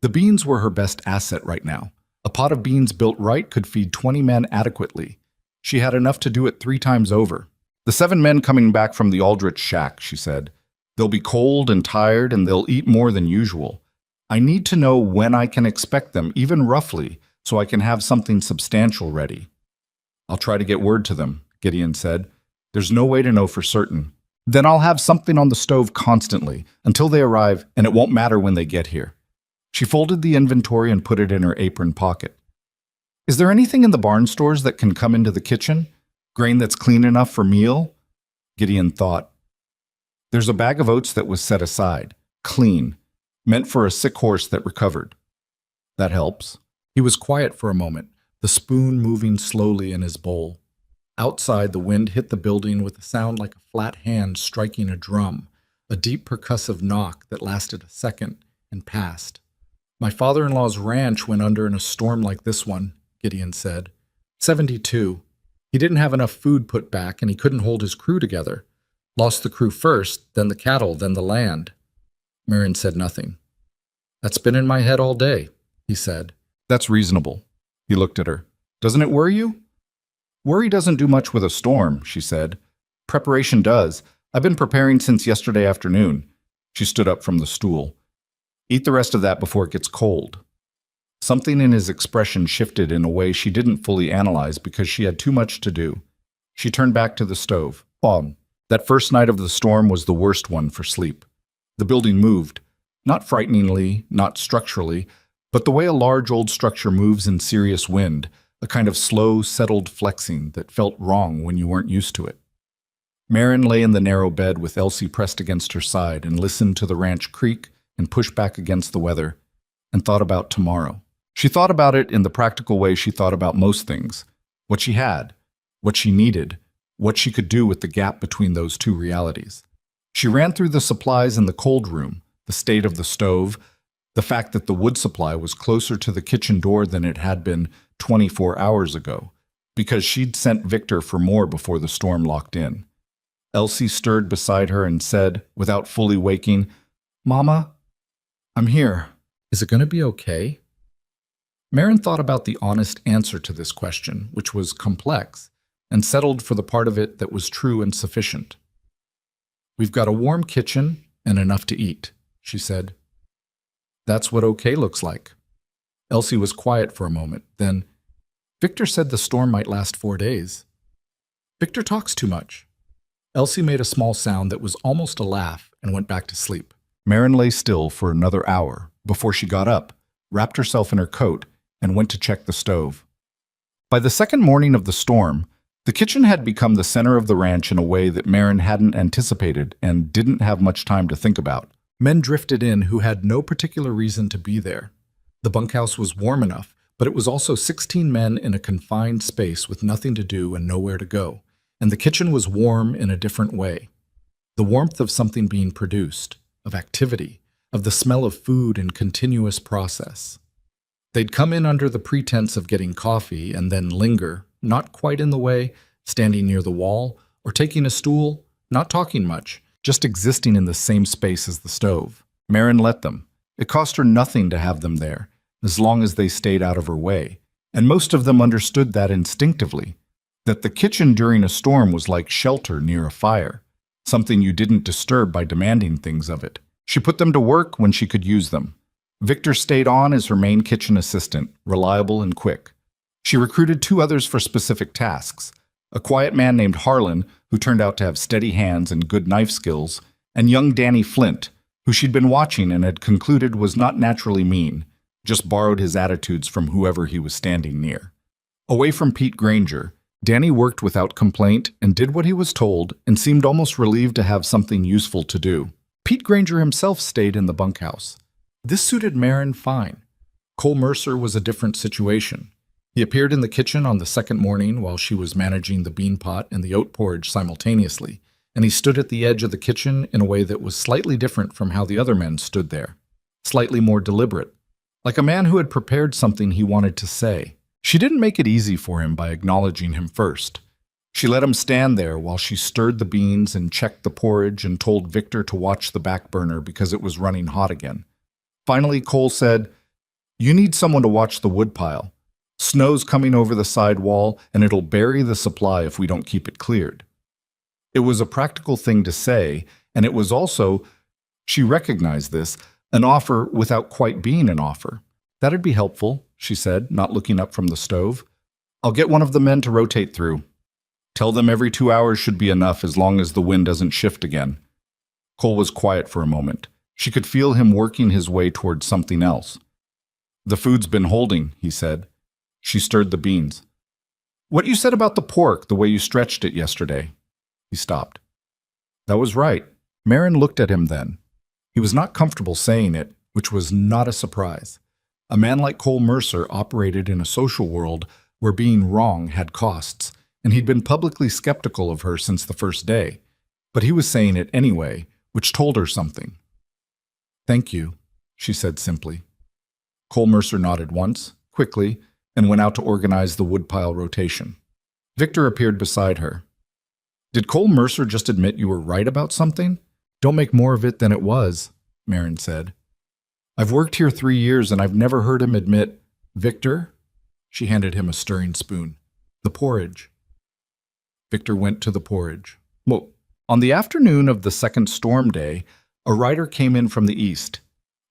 The beans were her best asset right now. A pot of beans built right could feed 20 men adequately. She had enough to do it 3 times over. "The 7 men coming back from the Aldrich shack," she said. "They'll be cold and tired, and they'll eat more than usual. I need to know when I can expect them, even roughly, so I can have something substantial ready." "I'll try to get word to them," Gideon said. "There's no way to know for certain. Then I'll have something on the stove constantly, until they arrive, and it won't matter when they get here." She folded the inventory and put it in her apron pocket. "Is there anything in the barn stores that can come into the kitchen? Grain that's clean enough for meal?" Gideon thought. "There's a bag of oats that was set aside, clean, meant for a sick horse that recovered." "That helps." He was quiet for a moment, the spoon moving slowly in his bowl. Outside, the wind hit the building with a sound like a flat hand striking a drum, a deep percussive knock that lasted a second and passed. "My father-in-law's ranch went under in a storm like this one," Gideon said. 72. He didn't have enough food put back and he couldn't hold his crew together. Lost the crew first, then the cattle, then the land. Marion said nothing. That's been in my head all day, he said. That's reasonable. He looked at her. Doesn't it worry you? Worry doesn't do much with a storm, she said. Preparation does. I've been preparing since yesterday afternoon. She stood up from the stool. Eat the rest of that before it gets cold. Something in his expression shifted in a way she didn't fully analyze because she had too much to do. She turned back to the stove. That first night of the storm was the worst one for sleep. The building moved. Not frighteningly, not structurally, but the way a large old structure moves in serious wind, a kind of slow, settled flexing that felt wrong when you weren't used to it. Marin lay in the narrow bed with Elsie pressed against her side and listened to the ranch creak and push back against the weather, and thought about tomorrow. She thought about it in the practical way she thought about most things. What she had, what she needed, what she could do with the gap between those two realities. She ran through the supplies in the cold room, the state of the stove, the fact that the wood supply was closer to the kitchen door than it had been 24 hours ago, because she'd sent Victor for more before the storm locked in. Elsie stirred beside her and said, without fully waking, "Mama, I'm here. Is it going to be okay?" Marin thought about the honest answer to this question, which was complex, and settled for the part of it that was true and sufficient. "We've got a warm kitchen and enough to eat," she said. "That's what okay looks like." Elsie was quiet for a moment. Then, "Victor said the storm might last 4 days." "Victor talks too much." Elsie made a small sound that was almost a laugh and went back to sleep. Marin lay still for another hour before she got up, wrapped herself in her coat, and went to check the stove. By the second morning of the storm, the kitchen had become the center of the ranch in a way that Marin hadn't anticipated and didn't have much time to think about. Men drifted in who had no particular reason to be there. The bunkhouse was warm enough, but it was also 16 men in a confined space with nothing to do and nowhere to go. And the kitchen was warm in a different way. The warmth of something being produced, of activity, of the smell of food in continuous process. They'd come in under the pretense of getting coffee and then linger, not quite in the way, standing near the wall, or taking a stool, not talking much, just existing in the same space as the stove. Marin let them. It cost her nothing to have them there, as long as they stayed out of her way. And most of them understood that instinctively, that the kitchen during a storm was like shelter near a fire, something you didn't disturb by demanding things of it. She put them to work when she could use them. Victor stayed on as her main kitchen assistant, reliable and quick. She recruited 2 others for specific tasks, a quiet man named Harlan, who turned out to have steady hands and good knife skills, and young Danny Flint, who she'd been watching and had concluded was not naturally mean, just borrowed his attitudes from whoever he was standing near. Away from Pete Granger, Danny worked without complaint and did what he was told and seemed almost relieved to have something useful to do. Pete Granger himself stayed in the bunkhouse. This suited Marin fine. Cole Mercer was a different situation. He appeared in the kitchen on the second morning while she was managing the bean pot and the oat porridge simultaneously, and he stood at the edge of the kitchen in a way that was slightly different from how the other men stood there. Slightly more deliberate, like a man who had prepared something he wanted to say. She didn't make it easy for him by acknowledging him first. She let him stand there while she stirred the beans and checked the porridge and told Victor to watch the back burner because it was running hot again. Finally, Cole said, "You need someone to watch the woodpile. Snow's coming over the side wall, and it'll bury the supply if we don't keep it cleared." It was a practical thing to say, and it was also, she recognized this, an offer without quite being an offer. "That'd be helpful," she said, not looking up from the stove. "I'll get one of the men to rotate through. Tell them every 2 hours should be enough as long as the wind doesn't shift again." Cole was quiet for a moment. She could feel him working his way towards something else. "The food's been holding," he said. She stirred the beans. "What you said about the pork, the way you stretched it yesterday." He stopped. That was right. Marin looked at him then. He was not comfortable saying it, which was not a surprise. A man like Cole Mercer operated in a social world where being wrong had costs, and he'd been publicly skeptical of her since the first day. But he was saying it anyway, which told her something. "Thank you," she said simply. Cole Mercer nodded once, quickly, and went out to organize the woodpile rotation. Victor appeared beside her. "Did Cole Mercer just admit you were right about something? Don't make more of it than it was," Marin said. "I've worked here 3 years and I've never heard him admit—" "Victor?" She handed him a stirring spoon. "The porridge." Victor went to the porridge. Well, on the afternoon of the second storm day, a rider came in from the east.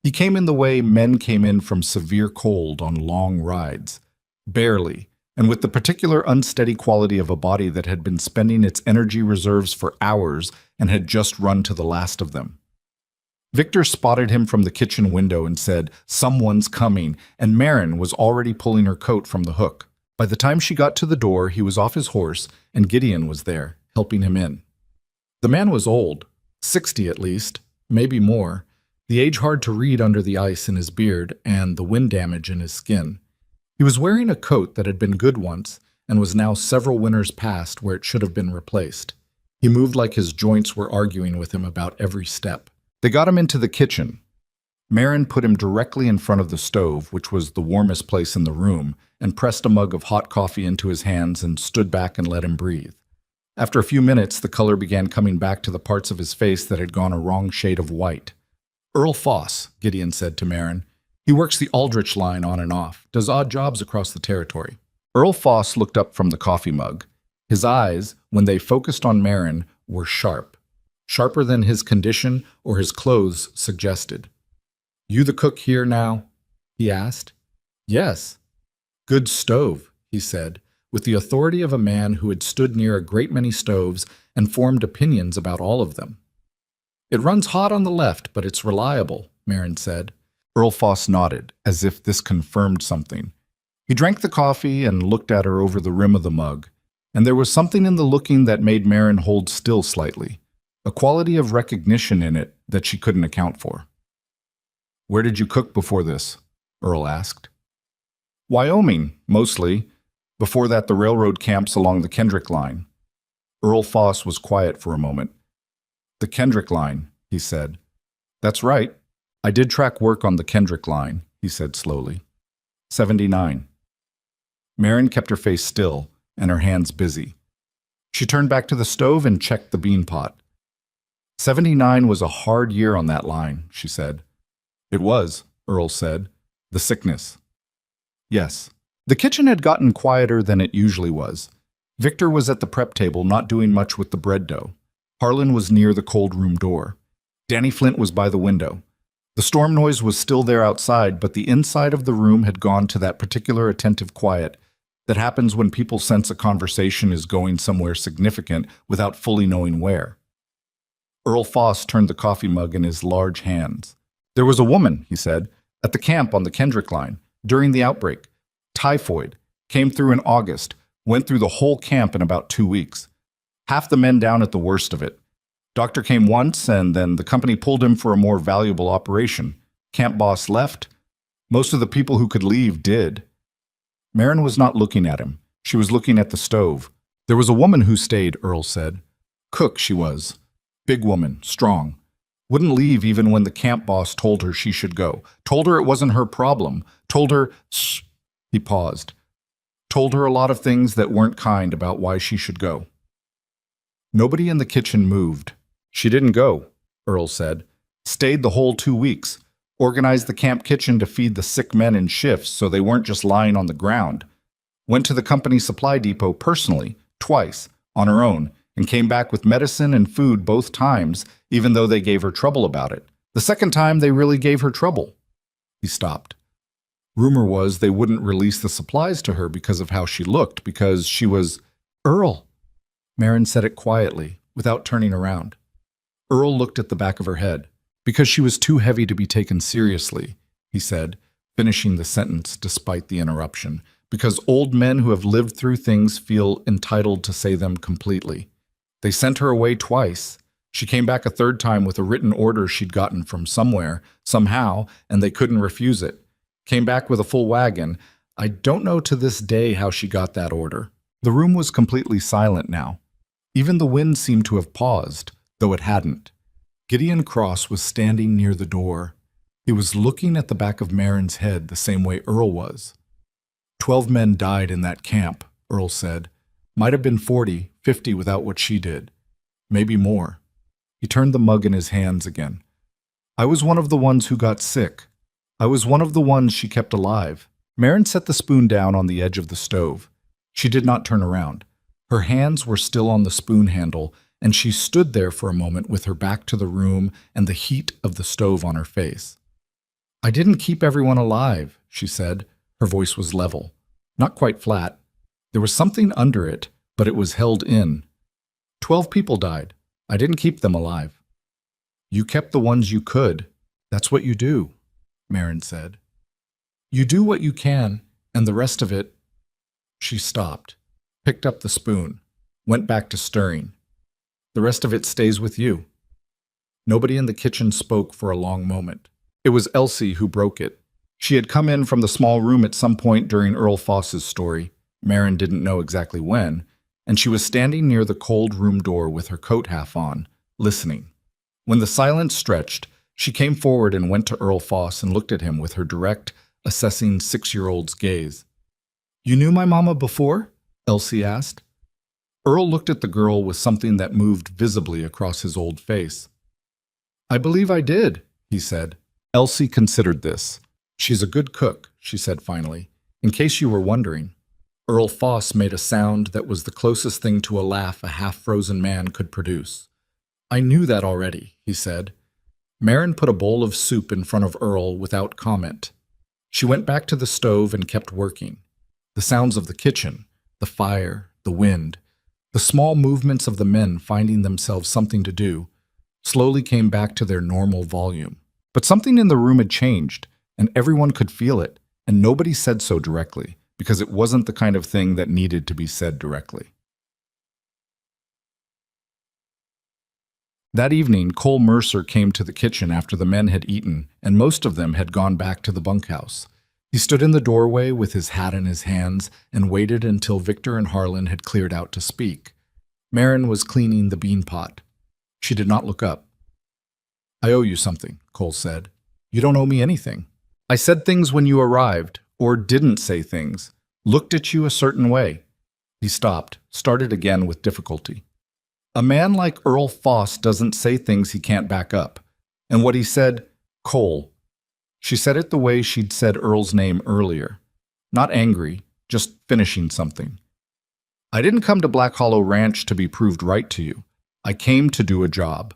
He came in the way men came in from severe cold on long rides. Barely, and with the particular unsteady quality of a body that had been spending its energy reserves for hours and had just run to the last of them. Victor spotted him from the kitchen window and said, "Someone's coming," and Marin was already pulling her coat from the hook. By the time she got to the door, he was off his horse, and Gideon was there, helping him in. The man was old, 60 at least, maybe more, the age hard to read under the ice in his beard and the wind damage in his skin. He was wearing a coat that had been good once and was now several winters past where it should have been replaced. He moved like his joints were arguing with him about every step. They got him into the kitchen. Marin put him directly in front of the stove, which was the warmest place in the room, and pressed a mug of hot coffee into his hands and stood back and let him breathe. After a few minutes, the color began coming back to the parts of his face that had gone a wrong shade of white. "Earl Foss," Gideon said to Marin. "He works the Aldrich line on and off, does odd jobs across the territory." Earl Foss looked up from the coffee mug. His eyes, when they focused on Marin, were sharp. Sharper than his condition or his clothes suggested. "You the cook here now?" he asked. "Yes." "Good stove," he said, with the authority of a man who had stood near a great many stoves and formed opinions about all of them. "It runs hot on the left, but it's reliable," Marin said. Earl Foss nodded, as if this confirmed something. He drank the coffee and looked at her over the rim of the mug, and there was something in the looking that made Marin hold still slightly, a quality of recognition in it that she couldn't account for. "Where did you cook before this?" Earl asked. "Wyoming, mostly. Before that, the railroad camps along the Kendrick line." Earl Foss was quiet for a moment. "The Kendrick line," he said. "That's right. I did track work on the Kendrick line," he said slowly. 79. Marin kept her face still and her hands busy. She turned back to the stove and checked the bean pot. 79 was a hard year on that line, she said. "It was," Earl said. "The sickness." "Yes." The kitchen had gotten quieter than it usually was. Victor was at the prep table, not doing much with the bread dough. Harlan was near the cold room door. Danny Flint was by the window. The storm noise was still there outside, but the inside of the room had gone to that particular attentive quiet that happens when people sense a conversation is going somewhere significant without fully knowing where. Earl Foss turned the coffee mug in his large hands. "There was a woman," he said, "at the camp on the Kendrick line, during the outbreak. Typhoid. Came through in August. Went through the whole camp in about 2 weeks. Half the men down at the worst of it. Doctor came once, and then the company pulled him for a more valuable operation. Camp boss left. Most of the people who could leave did." Marin was not looking at him. She was looking at the stove. "There was a woman who stayed," Earl said. "Cook, she was. Big woman, strong. Wouldn't leave even when the camp boss told her she should go. Told her it wasn't her problem. Told her—" Shh. He paused. "Told her a lot of things that weren't kind about why she should go." Nobody in the kitchen moved. "She didn't go," Earl said. "Stayed the whole 2 weeks. Organized the camp kitchen to feed the sick men in shifts so they weren't just lying on the ground. Went to the company supply depot personally, twice, on her own, and came back with medicine and food both times, even though they gave her trouble about it. The second time, they really gave her trouble." He stopped. Rumor was they wouldn't release the supplies to her because of how she looked, because she was— "Earl." Marin said it quietly, without turning around. Earl looked at the back of her head. "Because she was too heavy to be taken seriously," he said, finishing the sentence despite the interruption. "Because old men who have lived through things feel entitled to say them completely. They sent her away twice. She came back a third time with a written order she'd gotten from somewhere, somehow, and they couldn't refuse it. Came back with a full wagon. I don't know to this day how she got that order." The room was completely silent now. Even the wind seemed to have paused, though it hadn't. Gideon Cross was standing near the door. He was looking at the back of Marin's head the same way Earl was. 12 men died in that camp, Earl said. Might have been 40, 50 without what she did. Maybe more. He turned the mug in his hands again. I was one of the ones who got sick. I was one of the ones she kept alive. Marin set the spoon down on the edge of the stove. She did not turn around. Her hands were still on the spoon handle, and she stood there for a moment with her back to the room and the heat of the stove on her face. I didn't keep everyone alive, she said. Her voice was level, not quite flat. There was something under it, but it was held in. 12 people died. I didn't keep them alive. You kept the ones you could. That's what you do, Marin said. You do what you can, and the rest of it... She stopped, picked up the spoon, went back to stirring. The rest of it stays with you. Nobody in the kitchen spoke for a long moment. It was Elsie who broke it. She had come in from the small room at some point during Earl Foss's story. Marin didn't know exactly when, and she was standing near the cold room door with her coat half on, listening. When the silence stretched, she came forward and went to Earl Foss and looked at him with her direct, assessing 6-year-old's gaze. You knew my mama before? Elsie asked. Earl looked at the girl with something that moved visibly across his old face. I believe I did, he said. Elsie considered this. She's a good cook, she said finally, in case you were wondering. Earl Foss made a sound that was the closest thing to a laugh a half-frozen man could produce. I knew that already, he said. Marin put a bowl of soup in front of Earl without comment. She went back to the stove and kept working. The sounds of the kitchen, the fire, the wind, the small movements of the men finding themselves something to do, slowly came back to their normal volume. But something in the room had changed, and everyone could feel it, and nobody said so directly, because it wasn't the kind of thing that needed to be said directly. That evening, Cole Mercer came to the kitchen after the men had eaten, and most of them had gone back to the bunkhouse. He stood in the doorway with his hat in his hands and waited until Victor and Harlan had cleared out to speak. Marin was cleaning the bean pot. She did not look up. I owe you something, Cole said. You don't owe me anything. I said things when you arrived, or didn't say things, looked at you a certain way. He stopped, started again with difficulty. A man like Earl Foss doesn't say things he can't back up. And what he said, Cole. She said it the way she'd said Earl's name earlier. Not angry, just finishing something. I didn't come to Black Hollow Ranch to be proved right to you. I came to do a job.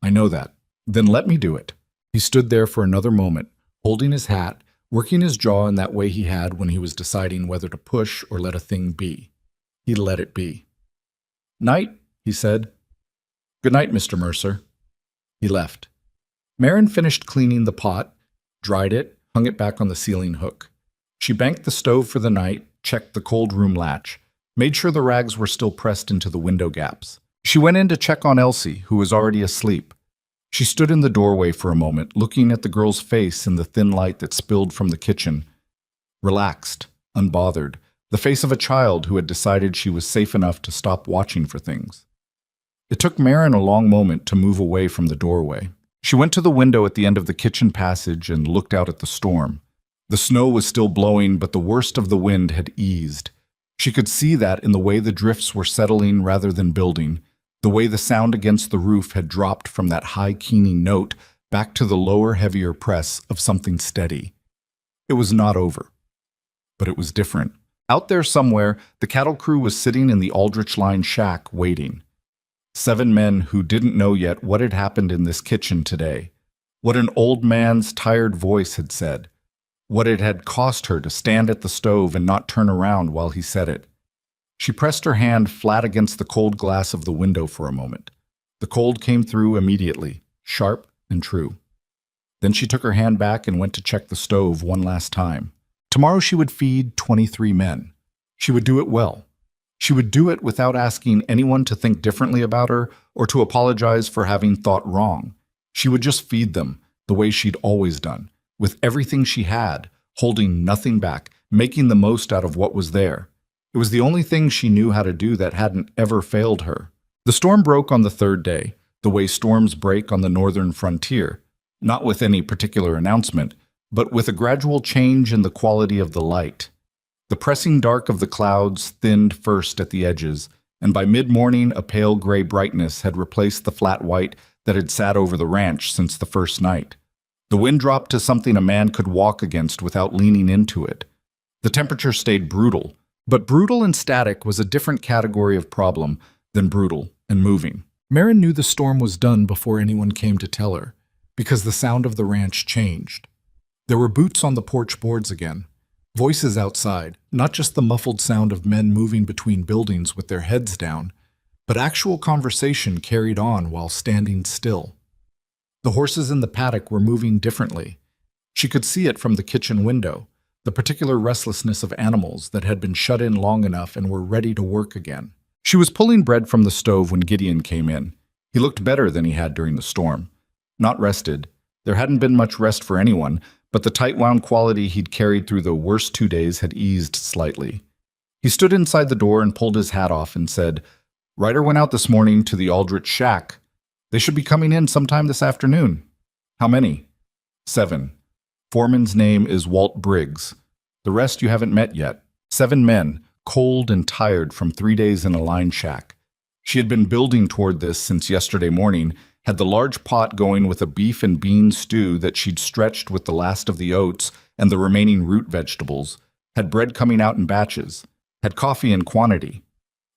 I know that. Then let me do it. He stood there for another moment, holding his hat, working his jaw in that way he had when he was deciding whether to push or let a thing be. He let it be. Night, he said. Good night, Mr. Mercer. He left. Marin finished cleaning the pot, dried it, hung it back on the ceiling hook. She banked the stove for the night, checked the cold room latch, made sure the rags were still pressed into the window gaps. She went in to check on Elsie, who was already asleep. She stood in the doorway for a moment, looking at the girl's face in the thin light that spilled from the kitchen. Relaxed, unbothered, the face of a child who had decided she was safe enough to stop watching for things. It took Marin a long moment to move away from the doorway. She went to the window at the end of the kitchen passage and looked out at the storm. The snow was still blowing, but the worst of the wind had eased. She could see that in the way the drifts were settling rather than building, the way the sound against the roof had dropped from that high keening note back to the lower, heavier press of something steady. It was not over. But it was different. Out there somewhere, the cattle crew was sitting in the Aldrich Line shack waiting. 7 men who didn't know yet what had happened in this kitchen today, what an old man's tired voice had said, what it had cost her to stand at the stove and not turn around while he said it. She pressed her hand flat against the cold glass of the window for a moment. The cold came through immediately, sharp and true. Then she took her hand back and went to check the stove one last time. Tomorrow she would feed 23 men. She would do it well. She would do it without asking anyone to think differently about her or to apologize for having thought wrong. She would just feed them the way she'd always done, with everything she had, holding nothing back, making the most out of what was there. It was the only thing she knew how to do that hadn't ever failed her. The storm broke on the 3rd day, the way storms break on the northern frontier, not with any particular announcement, but with a gradual change in the quality of the light. The pressing dark of the clouds thinned first at the edges, and by mid-morning a pale gray brightness had replaced the flat white that had sat over the ranch since the first night. The wind dropped to something a man could walk against without leaning into it. The temperature stayed brutal, but brutal and static was a different category of problem than brutal and moving. Marin knew the storm was done before anyone came to tell her, because the sound of the ranch changed. There were boots on the porch boards again, voices outside, not just the muffled sound of men moving between buildings with their heads down, but actual conversation carried on while standing still. The horses in the paddock were moving differently. She could see it from the kitchen window, the particular restlessness of animals that had been shut in long enough and were ready to work again. She was pulling bread from the stove when Gideon came in. He looked better than he had during the storm. Not rested. There hadn't been much rest for anyone, but the tight-wound quality he'd carried through the worst 2 days had eased slightly. He stood inside the door and pulled his hat off and said, "Ryder went out this morning to the Aldrich shack. They should be coming in sometime this afternoon." "How many?" "7. Foreman's name is Walt Briggs. The rest you haven't met yet. 7 men, cold and tired from 3 days in a line shack." She had been building toward this since yesterday morning, had the large pot going with a beef and bean stew that she'd stretched with the last of the oats and the remaining root vegetables, had bread coming out in batches, had coffee in quantity.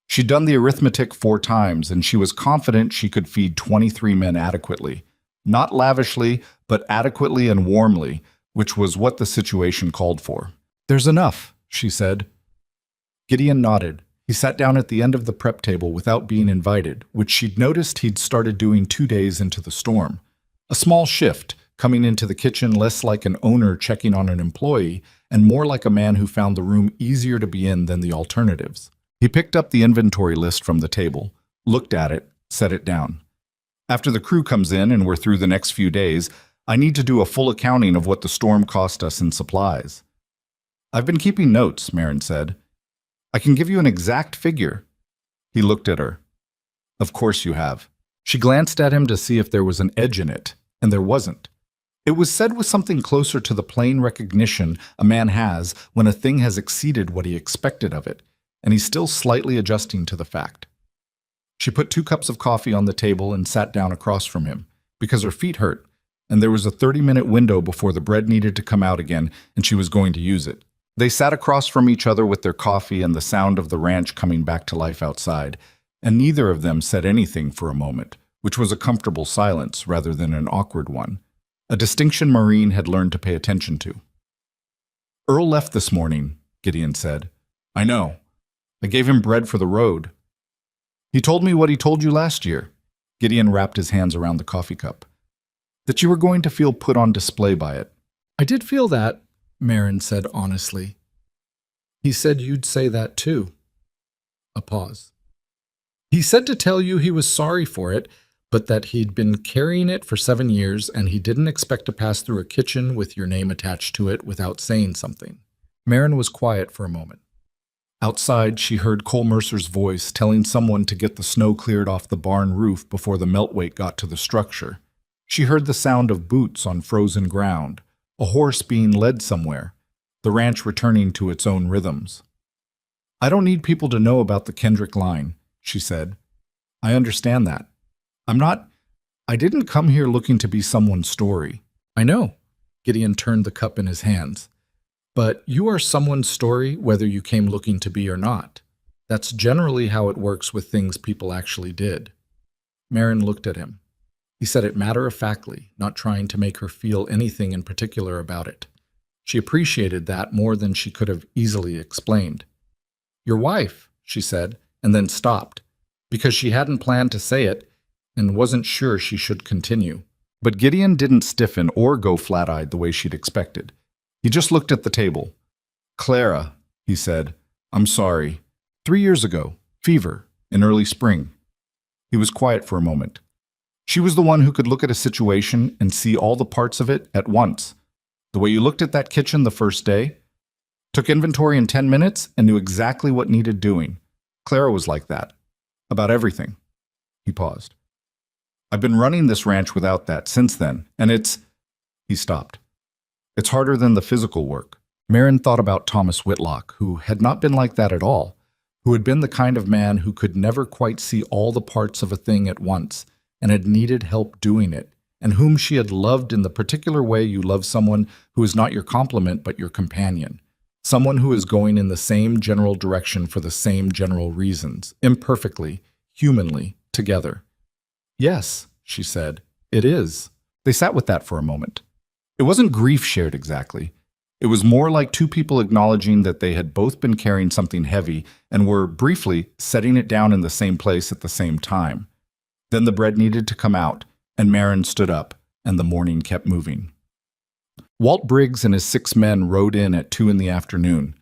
She'd done the arithmetic 4 times, and she was confident she could feed 23 men adequately. Not lavishly, but adequately and warmly, which was what the situation called for. "There's enough," she said. Gideon nodded. He sat down at the end of the prep table without being invited, which she'd noticed he'd started doing 2 days into the storm. A small shift, coming into the kitchen less like an owner checking on an employee, and more like a man who found the room easier to be in than the alternatives. He picked up the inventory list from the table, looked at it, set it down. "After the crew comes in and we're through the next few days, I need to do a full accounting of what the storm cost us in supplies." "I've been keeping notes," Marin said. "I can give you an exact figure." He looked at her. "Of course you have." She glanced at him to see if there was an edge in it, and there wasn't. It was said with something closer to the plain recognition a man has when a thing has exceeded what he expected of it, and he's still slightly adjusting to the fact. She put 2 cups of coffee on the table and sat down across from him, because her feet hurt, and there was a 30-minute window before the bread needed to come out again, and she was going to use it. They sat across from each other with their coffee and the sound of the ranch coming back to life outside, and neither of them said anything for a moment, which was a comfortable silence rather than an awkward one, a distinction Maureen had learned to pay attention to. "Earl left this morning," Gideon said. "I know. I gave him bread for the road." "He told me what he told you last year." Gideon wrapped his hands around the coffee cup. "That you were going to feel put on display by it." "I did feel that," Marin said honestly. "He said you'd say that too." A pause. "He said to tell you he was sorry for it, but that he'd been carrying it for 7 years and he didn't expect to pass through a kitchen with your name attached to it without saying something." Marin was quiet for a moment. Outside, she heard Cole Mercer's voice telling someone to get the snow cleared off the barn roof before the meltweight got to the structure. She heard the sound of boots on frozen ground, a horse being led somewhere, the ranch returning to its own rhythms. "I don't need people to know about the Kendrick line," she said. "I understand that. I didn't come here looking to be someone's story." "I know." Gideon turned the cup in his hands. "But you are someone's story whether you came looking to be or not. That's generally how it works with things people actually did." Marin looked at him. He said it matter-of-factly, not trying to make her feel anything in particular about it. She appreciated that more than she could have easily explained. "Your wife," she said, and then stopped, because she hadn't planned to say it and wasn't sure she should continue. But Gideon didn't stiffen or go flat-eyed the way she'd expected. He just looked at the table. "Clara," he said, "I'm sorry. 3 years ago, fever, in early spring." He was quiet for a moment. She was the one who could look at a situation and see all the parts of it at once. The way you looked at that kitchen the first day, took inventory in 10 minutes and knew exactly what needed doing. Clara was like that. About everything. He paused. "I've been running this ranch without that since then, and it's..." He stopped. "It's harder than the physical work. Marin thought about Thomas Whitlock, who had not been like that at all, who had been the kind of man who could never quite see all the parts of a thing at once and had needed help doing it, and whom she had loved in the particular way you love someone who is not your complement but your companion, someone who is going in the same general direction for the same general reasons, imperfectly, humanly, together. "Yes," she said, "it is." They sat with that for a moment. It wasn't grief shared exactly. It was more like two people acknowledging that they had both been carrying something heavy and were, briefly, setting it down in the same place at the same time. Then the bread needed to come out, and Marin stood up, and the morning kept moving. Walt Briggs and his 6 men rode in at 2 in the afternoon.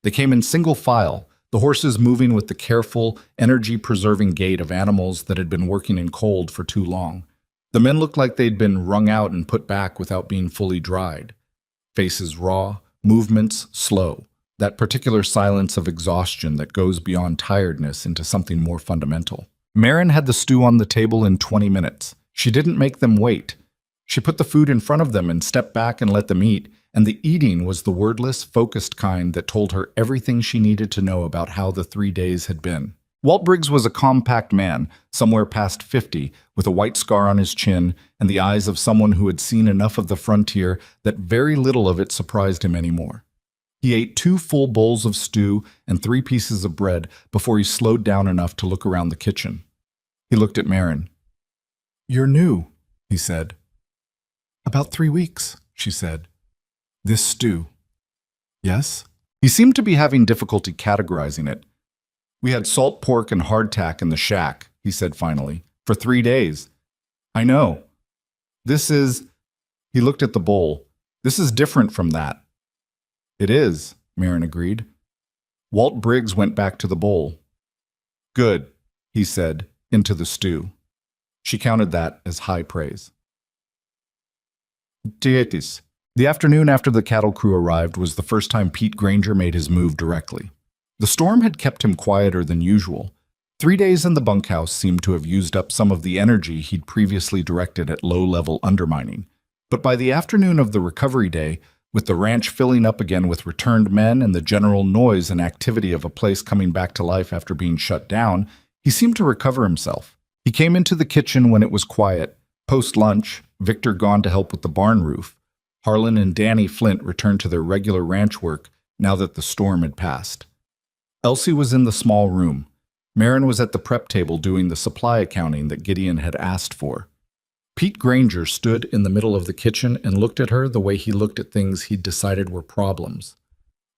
They came in single file, the horses moving with the careful, energy-preserving gait of animals that had been working in cold for too long. The men looked like they'd been wrung out and put back without being fully dried. Faces raw, movements slow, that particular silence of exhaustion that goes beyond tiredness into something more fundamental. Marin had the stew on the table in 20 minutes. She didn't make them wait. She put the food in front of them and stepped back and let them eat, and the eating was the wordless, focused kind that told her everything she needed to know about how the 3 days had been. Walt Briggs was a compact man, somewhere past 50, with a white scar on his chin and the eyes of someone who had seen enough of the frontier that very little of it surprised him anymore. He ate 2 full bowls of stew and 3 pieces of bread before he slowed down enough to look around the kitchen. He looked at Marin. "You're new," he said. "About 3 weeks," she said. "This stew." "Yes?" He seemed to be having difficulty categorizing it. "We had salt pork and hardtack in the shack," he said finally, "for 3 days. I know. This is—" He looked at the bowl. "This is different from that." "It is," Marin agreed. Walt Briggs went back to the bowl. "Good," he said, into the stew. She counted that as high praise. Tietis. The afternoon after the cattle crew arrived was the first time Pete Granger made his move directly. The storm had kept him quieter than usual. 3 days in the bunkhouse seemed to have used up some of the energy he'd previously directed at low-level undermining. But by the afternoon of the recovery day, with the ranch filling up again with returned men and the general noise and activity of a place coming back to life after being shut down, he seemed to recover himself. He came into the kitchen when it was quiet. Post-lunch, Victor gone to help with the barn roof. Harlan and Danny Flint returned to their regular ranch work now that the storm had passed. Elsie was in the small room. Marin was at the prep table doing the supply accounting that Gideon had asked for. Pete Granger stood in the middle of the kitchen and looked at her the way he looked at things he'd decided were problems.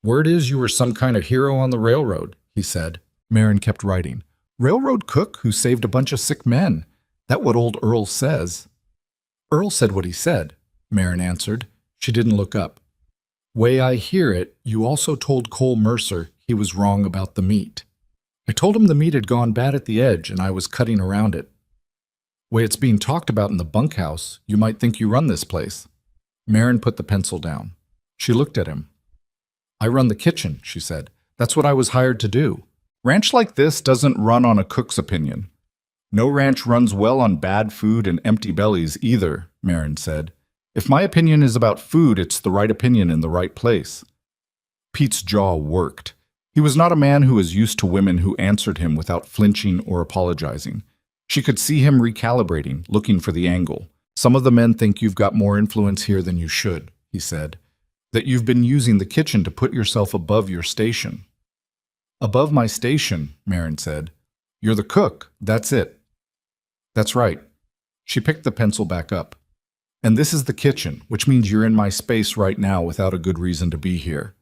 "Word is you were some kind of hero on the railroad," he said. Marin kept writing. "Railroad cook who saved a bunch of sick men. That's what old Earl says." "Earl said what he said," Marin answered. She didn't look up. "Way I hear it, you also told Cole Mercer he was wrong about the meat." "I told him the meat had gone bad at the edge and I was cutting around it." "Way it's being talked about in the bunkhouse, you might think you run this place." Marin put the pencil down. She looked at him. "I run the kitchen," she said. "That's what I was hired to do. Ranch like this doesn't run on a cook's opinion." "No ranch runs well on bad food and empty bellies either," Marin said. "If my opinion is about food, it's the right opinion in the right place." Pete's jaw worked. He was not a man who was used to women who answered him without flinching or apologizing. She could see him recalibrating, looking for the angle. "Some of the men think you've got more influence here than you should," he said. "That you've been using the kitchen to put yourself above your station." "Above my station," Marin said. "You're the cook, that's it." "That's right." She picked the pencil back up. "And this is the kitchen, which means you're in my space right now without a good reason to be here.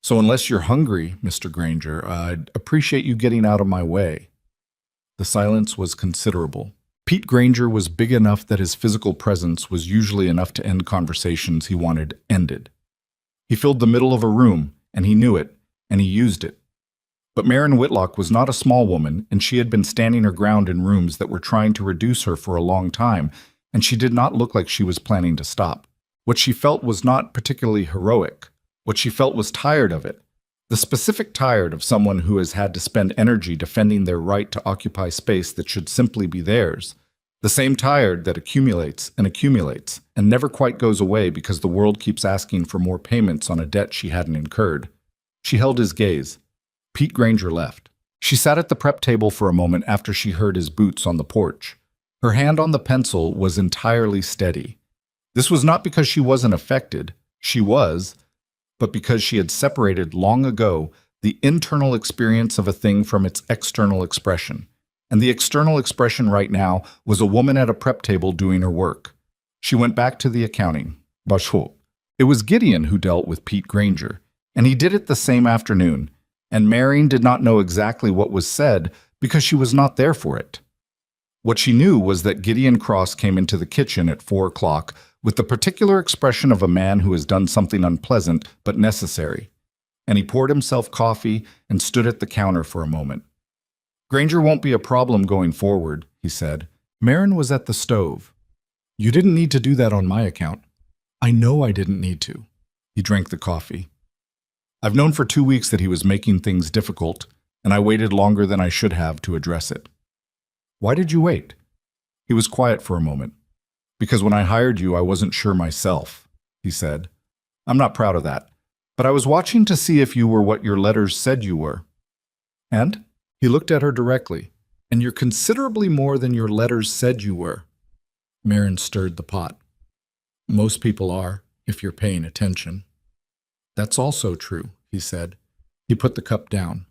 So unless you're hungry, Mr. Granger, I'd appreciate you getting out of my way." The silence was considerable. Pete Granger was big enough that his physical presence was usually enough to end conversations he wanted ended. He filled the middle of a room, and he knew it, and he used it. But Marin Whitlock was not a small woman, and she had been standing her ground in rooms that were trying to reduce her for a long time, and she did not look like she was planning to stop. What she felt was not particularly heroic. What she felt was tired of it. The specific tired of someone who has had to spend energy defending their right to occupy space that should simply be theirs. The The same tired that accumulates and never quite goes away because the world keeps asking for more payments on a debt she hadn't incurred. She held his gaze. Pete Granger left. She sat at the prep table for a moment after she heard his boots on the porch. Her hand on the pencil was entirely steady. This was not because she wasn't affected. She was, but because she had separated long ago the internal experience of a thing from its external expression. And the external expression right now was a woman at a prep table doing her work. She went back to the accounting. It was Gideon who dealt with Pete Granger, and he did it the same afternoon, and Marion did not know exactly what was said because she was not there for it. What she knew was that Gideon Cross came into the kitchen at 4 o'clock with the particular expression of a man who has done something unpleasant but necessary, and he poured himself coffee and stood at the counter for a moment. Granger won't be a problem going forward, he said. Marin was at the stove. You didn't need to do that on my account. I know I didn't need to. He drank the coffee. I've known for 2 weeks that he was making things difficult, and I waited longer than I should have to address it. Why did you wait? He was quiet for a moment. Because when I hired you, I wasn't sure myself, he said. I'm not proud of that, but I was watching to see if you were what your letters said you were. And? He looked at her directly. And you're considerably more than your letters said you were. Marin stirred the pot. Most people are, if you're paying attention. That's also true, he said. He put the cup down.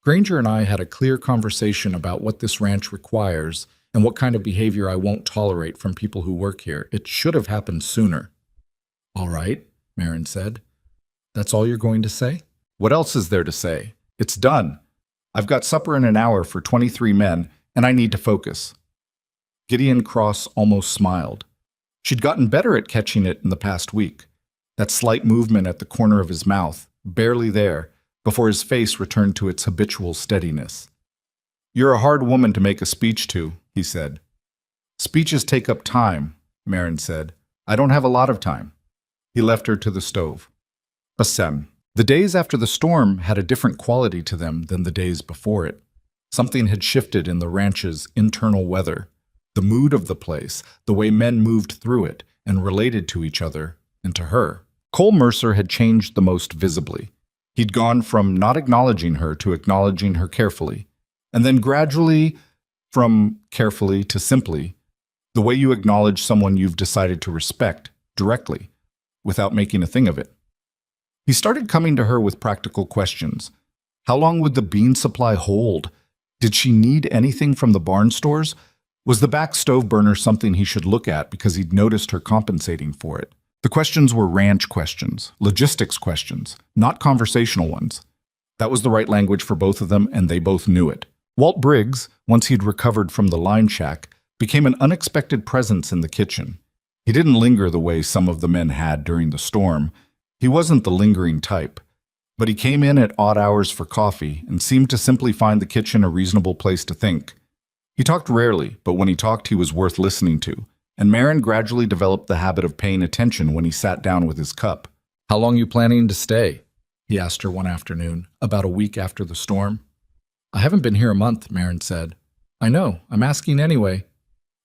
Granger and I had a clear conversation about what this ranch requires and what kind of behavior I won't tolerate from people who work here. It should have happened sooner. All right, Marin said. That's all you're going to say? What else is there to say? It's done. I've got supper in an hour for 23 men, and I need to focus. Gideon Cross almost smiled. She'd gotten better at catching it in the past week. That slight movement at the corner of his mouth, barely there, before his face returned to its habitual steadiness. You're a hard woman to make a speech to, he said. Speeches take up time, Marin said. I don't have a lot of time. He left her to the stove. Bassem. The days after the storm had a different quality to them than the days before it. Something had shifted in the ranch's internal weather, the mood of the place, the way men moved through it and related to each other and to her. Cole Mercer had changed the most visibly. He'd gone from not acknowledging her to acknowledging her carefully, and then gradually from carefully to simply, the way you acknowledge someone you've decided to respect directly, without making a thing of it. He started coming to her with practical questions. How long would the bean supply hold? Did she need anything from the barn stores? Was the back stove burner something he should look at because he'd noticed her compensating for it? The questions were ranch questions, logistics questions, not conversational ones. That was the right language for both of them, and they both knew it. Walt Briggs, once he'd recovered from the line shack, became an unexpected presence in the kitchen. He didn't linger the way some of the men had during the storm. He wasn't the lingering type, but he came in at odd hours for coffee and seemed to simply find the kitchen a reasonable place to think. He talked rarely, but when he talked he was worth listening to, and Marin gradually developed the habit of paying attention when he sat down with his cup. How long you planning to stay? He asked her one afternoon, about a week after the storm. I haven't been here a month, Marin said. I know, I'm asking anyway.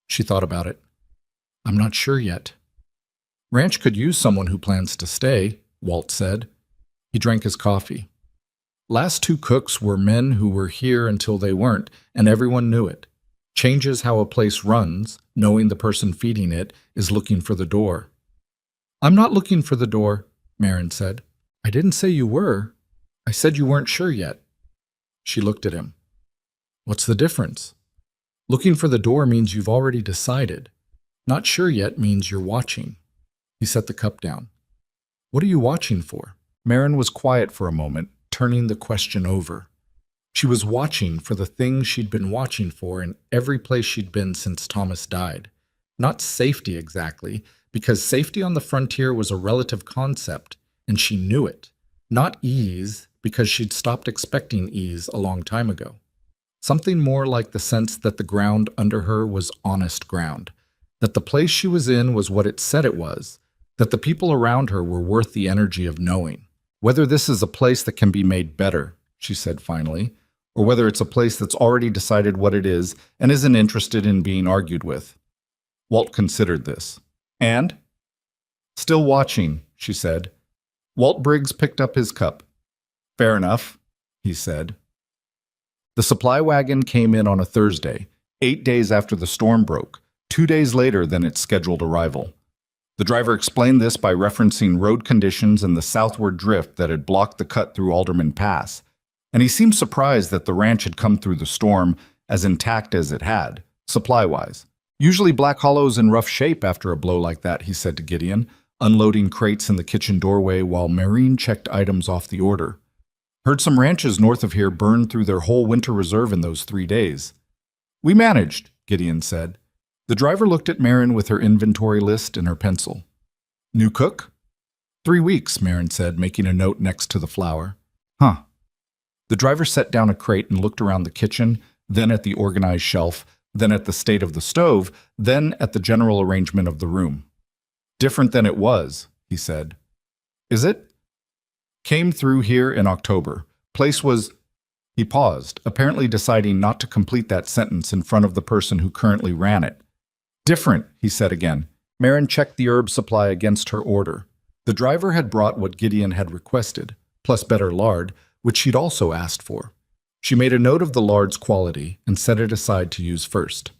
She thought about it. I'm not sure yet. Ranch could use someone who plans to stay, Walt said. He drank his coffee. Last 2 cooks were men who were here until they weren't, and everyone knew it. Changes how a place runs, knowing the person feeding it is looking for the door. I'm not looking for the door, Marin said. I didn't say you were. I said you weren't sure yet. She looked at him. What's the difference? Looking for the door means you've already decided. Not sure yet means you're watching. He set the cup down. What are you watching for? Marin was quiet for a moment, turning the question over. She was watching for the thing she'd been watching for in every place she'd been since Thomas died. Not safety exactly, because safety on the frontier was a relative concept, and she knew it. Not ease, because she'd stopped expecting ease a long time ago. Something more like the sense that the ground under her was honest ground, that the place she was in was what it said it was, that the people around her were worth the energy of knowing. Whether this is a place that can be made better, she said finally, or whether it's a place that's already decided what it is and isn't interested in being argued with. Walt considered this. And? Still watching, she said. Walt Briggs picked up his cup. Fair enough, he said. The supply wagon came in on a Thursday, 8 days after the storm broke, 2 days later than its scheduled arrival. The driver explained this by referencing road conditions and the southward drift that had blocked the cut through Alderman Pass, and he seemed surprised that the ranch had come through the storm as intact as it had, supply-wise. Usually Black Hollow's in rough shape after a blow like that, he said to Gideon, unloading crates in the kitchen doorway while Maureen checked items off the order. Heard some ranches north of here burned through their whole winter reserve in those 3 days. We managed, Gideon said. The driver looked at Marin with her inventory list and her pencil. New cook? 3 weeks, Marin said, making a note next to the flour. Huh. The driver set down a crate and looked around the kitchen, then at the organized shelf, then at the state of the stove, then at the general arrangement of the room. Different than it was, he said. Is it? Came through here in October. Place was... He paused, apparently deciding not to complete that sentence in front of the person who currently ran it. Different, he said again. Marin checked the herb supply against her order. The driver had brought what Gideon had requested, plus better lard, which she'd also asked for. She made a note of the lard's quality and set it aside to use first.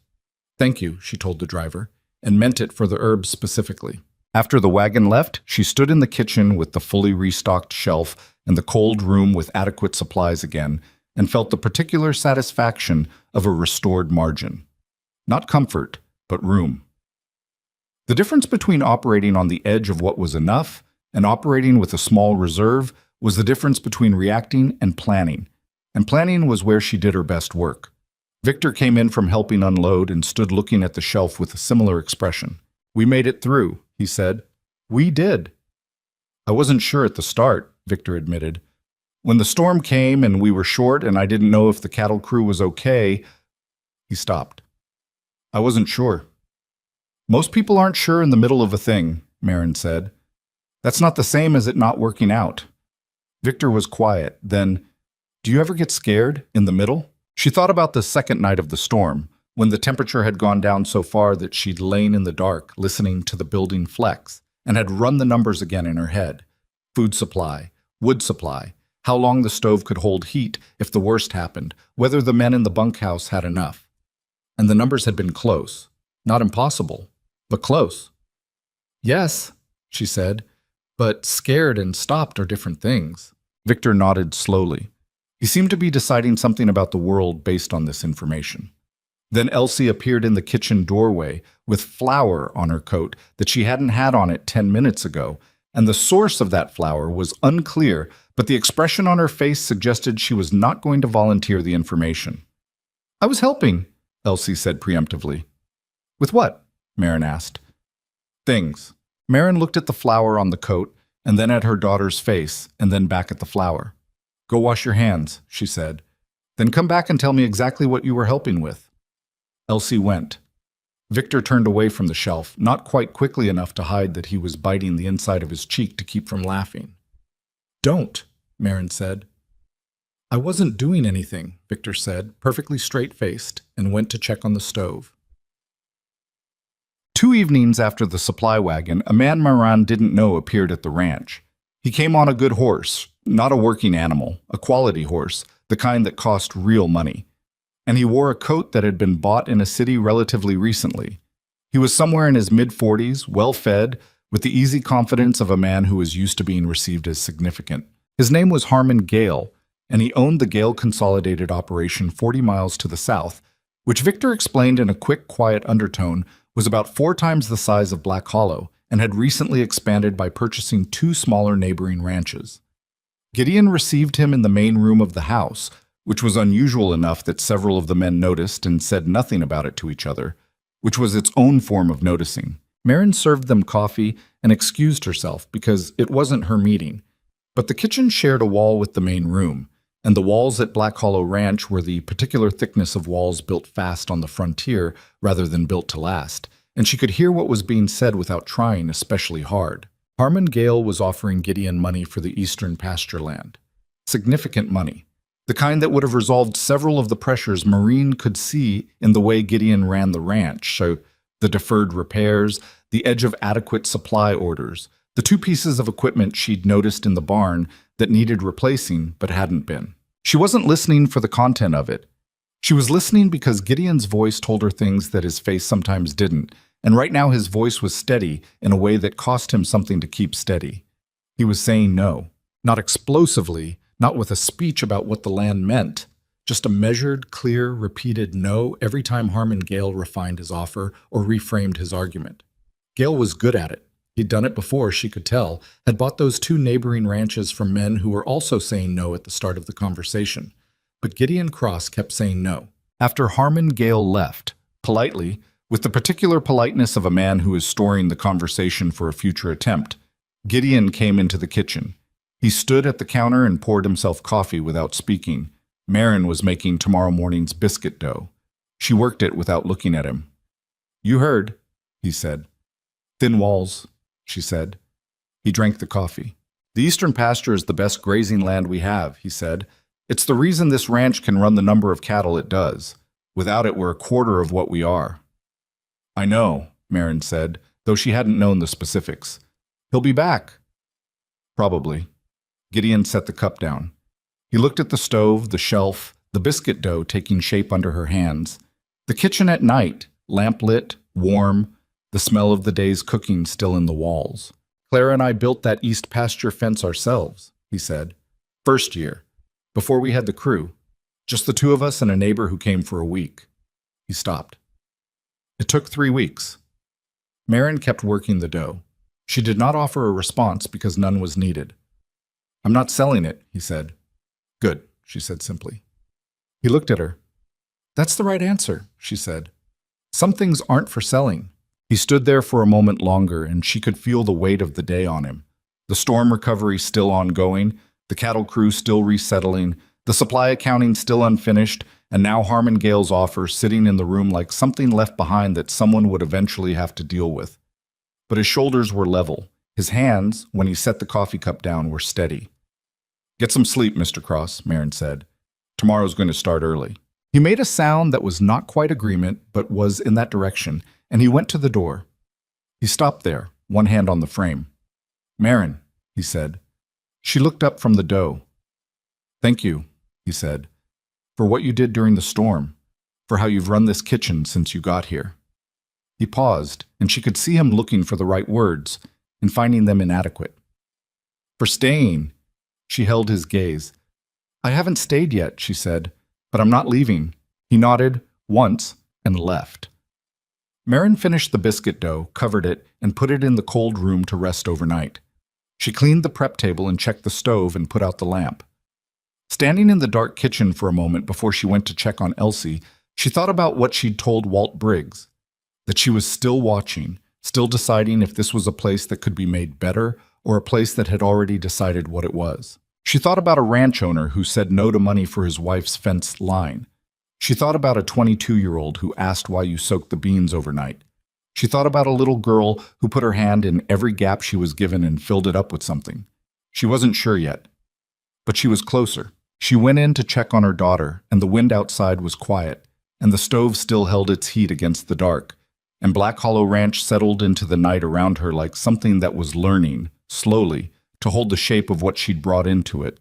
Thank you, she told the driver, and meant it for the herbs specifically. After the wagon left, she stood in the kitchen with the fully restocked shelf and the cold room with adequate supplies again, and felt the particular satisfaction of a restored margin. Not comfort, but room. The difference between operating on the edge of what was enough and operating with a small reserve was the difference between reacting and planning was where she did her best work. Victor came in from helping unload and stood looking at the shelf with a similar expression. We made it through, he said. We did. I wasn't sure at the start, Victor admitted. When the storm came and we were short and I didn't know if the cattle crew was okay, he stopped. I wasn't sure. Most people aren't sure in the middle of a thing, Marin said. That's not the same as it not working out. Victor was quiet. Then, do you ever get scared in the middle? She thought about the second night of the storm, when the temperature had gone down so far that she'd lain in the dark listening to the building flex and had run the numbers again in her head. Food supply, wood supply, how long the stove could hold heat if the worst happened, whether the men in the bunkhouse had enough. And the numbers had been close. Not impossible, but close. Yes, she said, but scared and stopped are different things. Victor nodded slowly. He seemed to be deciding something about the world based on this information. Then Elsie appeared in the kitchen doorway with flour on her coat that she hadn't had on it 10 minutes ago, and the source of that flour was unclear, but the expression on her face suggested she was not going to volunteer the information. I was helping, Elsie said preemptively. With what? Marin asked. Things. Marin looked at the flour on the coat, and then at her daughter's face, and then back at the flour. Go wash your hands, she said. Then come back and tell me exactly what you were helping with. Elsie went. Victor turned away from the shelf, not quite quickly enough to hide that he was biting the inside of his cheek to keep from laughing. Don't, Marin said. I wasn't doing anything, Victor said, perfectly straight-faced, and went to check on the stove. 2 evenings after the supply wagon, a man Marin didn't know appeared at the ranch. He came on a good horse, not a working animal, a quality horse, the kind that cost real money. And he wore a coat that had been bought in a city relatively recently. He was somewhere in his mid-40s, well-fed, with the easy confidence of a man who was used to being received as significant. His name was Harmon Gale, and he owned the Gale Consolidated operation 40 miles to the south, which Victor explained in a quick, quiet undertone was about 4 times the size of Black Hollow and had recently expanded by purchasing 2 smaller neighboring ranches. Gideon received him in the main room of the house, which was unusual enough that several of the men noticed and said nothing about it to each other, which was its own form of noticing. Marin served them coffee and excused herself because it wasn't her meeting. But the kitchen shared a wall with the main room, and the walls at Black Hollow Ranch were the particular thickness of walls built fast on the frontier rather than built to last, and she could hear what was being said without trying especially hard. Harmon Gale was offering Gideon money for the eastern pasture land. Significant money. The kind that would have resolved several of the pressures Maureen could see in the way Gideon ran the ranch, so the deferred repairs, the edge of adequate supply orders, the two pieces of equipment she'd noticed in the barn that needed replacing but hadn't been. She wasn't listening for the content of it. She was listening because Gideon's voice told her things that his face sometimes didn't, and right now his voice was steady in a way that cost him something to keep steady. He was saying no, not explosively, not with a speech about what the land meant, just a measured, clear, repeated no every time Harmon Gale refined his offer or reframed his argument. Gale was good at it. He'd done it before, she could tell, had bought those two neighboring ranches from men who were also saying no at the start of the conversation. But Gideon Cross kept saying no. After Harmon Gale left, politely, with the particular politeness of a man who is storing the conversation for a future attempt, Gideon came into the kitchen. He stood at the counter and poured himself coffee without speaking. Marin was making tomorrow morning's biscuit dough. She worked it without looking at him. "You heard," he said. "Thin walls," she said. He drank the coffee. "The eastern pasture is the best grazing land we have," he said. "It's the reason this ranch can run the number of cattle it does. Without it, we're a quarter of what we are." "I know," Marin said, though she hadn't known the specifics. "He'll be back." "Probably." Gideon set the cup down. He looked at the stove, the shelf, the biscuit dough taking shape under her hands. The kitchen at night, lamp-lit, warm, the smell of the day's cooking still in the walls. "Clara and I built that east pasture fence ourselves," he said. "First year, before we had the crew. Just the two of us and a neighbor who came for a week." He stopped. "It took 3 weeks." Marin kept working the dough. She did not offer a response because none was needed. "I'm not selling it," he said. "Good," she said simply. He looked at her. "That's the right answer," she said. "Some things aren't for selling." He stood there for a moment longer, and she could feel the weight of the day on him. The storm recovery still ongoing, the cattle crew still resettling, the supply accounting still unfinished, and now Harmon Gale's offer sitting in the room like something left behind that someone would eventually have to deal with. But his shoulders were level. His hands, when he set the coffee cup down, were steady. "Get some sleep, Mr. Cross," Marin said. "Tomorrow's going to start early." He made a sound that was not quite agreement, but was in that direction, and he went to the door. He stopped there, one hand on the frame. "Marin," he said. She looked up from the dough. "Thank you," he said, "for what you did during the storm, for how you've run this kitchen since you got here." He paused, and she could see him looking for the right words and finding them inadequate. "For staying," she held his gaze. "I haven't stayed yet," she said, "but I'm not leaving." He nodded once and left. Marin finished the biscuit dough, covered it, and put it in the cold room to rest overnight. She cleaned the prep table and checked the stove and put out the lamp. Standing in the dark kitchen for a moment before she went to check on Elsie, she thought about what she'd told Walt Briggs, that she was still watching, still deciding if this was a place that could be made better or a place that had already decided what it was. She thought about a ranch owner who said no to money for his wife's fenced line. She thought about a 22-year-old who asked why you soaked the beans overnight. She thought about a little girl who put her hand in every gap she was given and filled it up with something. She wasn't sure yet, but she was closer. She went in to check on her daughter, and the wind outside was quiet, and the stove still held its heat against the dark, and Black Hollow Ranch settled into the night around her like something that was learning, slowly, to hold the shape of what she'd brought into it.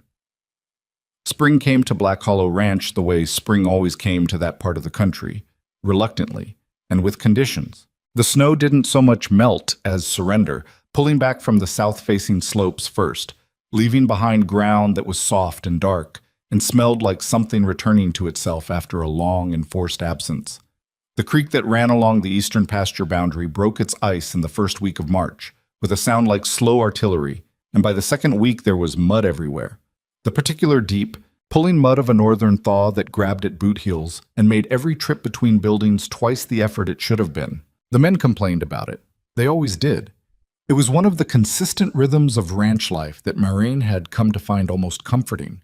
Spring came to Black Hollow Ranch the way spring always came to that part of the country, reluctantly, and with conditions. The snow didn't so much melt as surrender, pulling back from the south-facing slopes first, leaving behind ground that was soft and dark, and smelled like something returning to itself after a long enforced absence. The creek that ran along the eastern pasture boundary broke its ice in the first week of March, with a sound like slow artillery, and by the second week there was mud everywhere. The particular deep, pulling mud of a northern thaw that grabbed at boot heels and made every trip between buildings twice the effort it should have been. The men complained about it. They always did. It was one of the consistent rhythms of ranch life that Maureen had come to find almost comforting.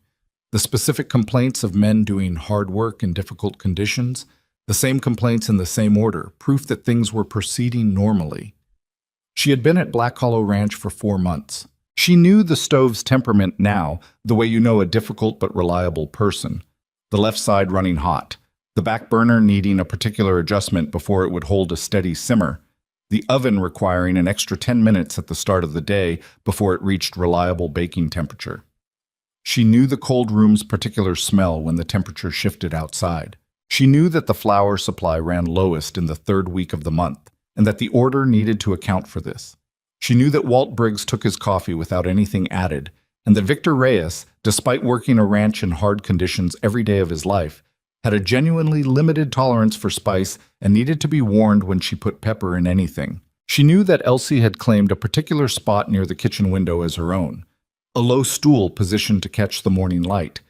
The specific complaints of men doing hard work in difficult conditions, the same complaints in the same order, proof that things were proceeding normally. She had been at Black Hollow Ranch for 4 months. She knew the stove's temperament now, the way you know a difficult but reliable person. The left side running hot, the back burner needing a particular adjustment before it would hold a steady simmer, the oven requiring an extra 10 minutes at the start of the day before it reached reliable baking temperature. She knew the cold room's particular smell when the temperature shifted outside. She knew that the flour supply ran lowest in the third week of the month, and that the order needed to account for this. She knew that Walt Briggs took his coffee without anything added, and that Victor Reyes, despite working a ranch in hard conditions every day of his life, had a genuinely limited tolerance for spice and needed to be warned when she put pepper in anything. She knew that Elsie had claimed a particular spot near the kitchen window as her own, a low stool positioned to catch the morning light,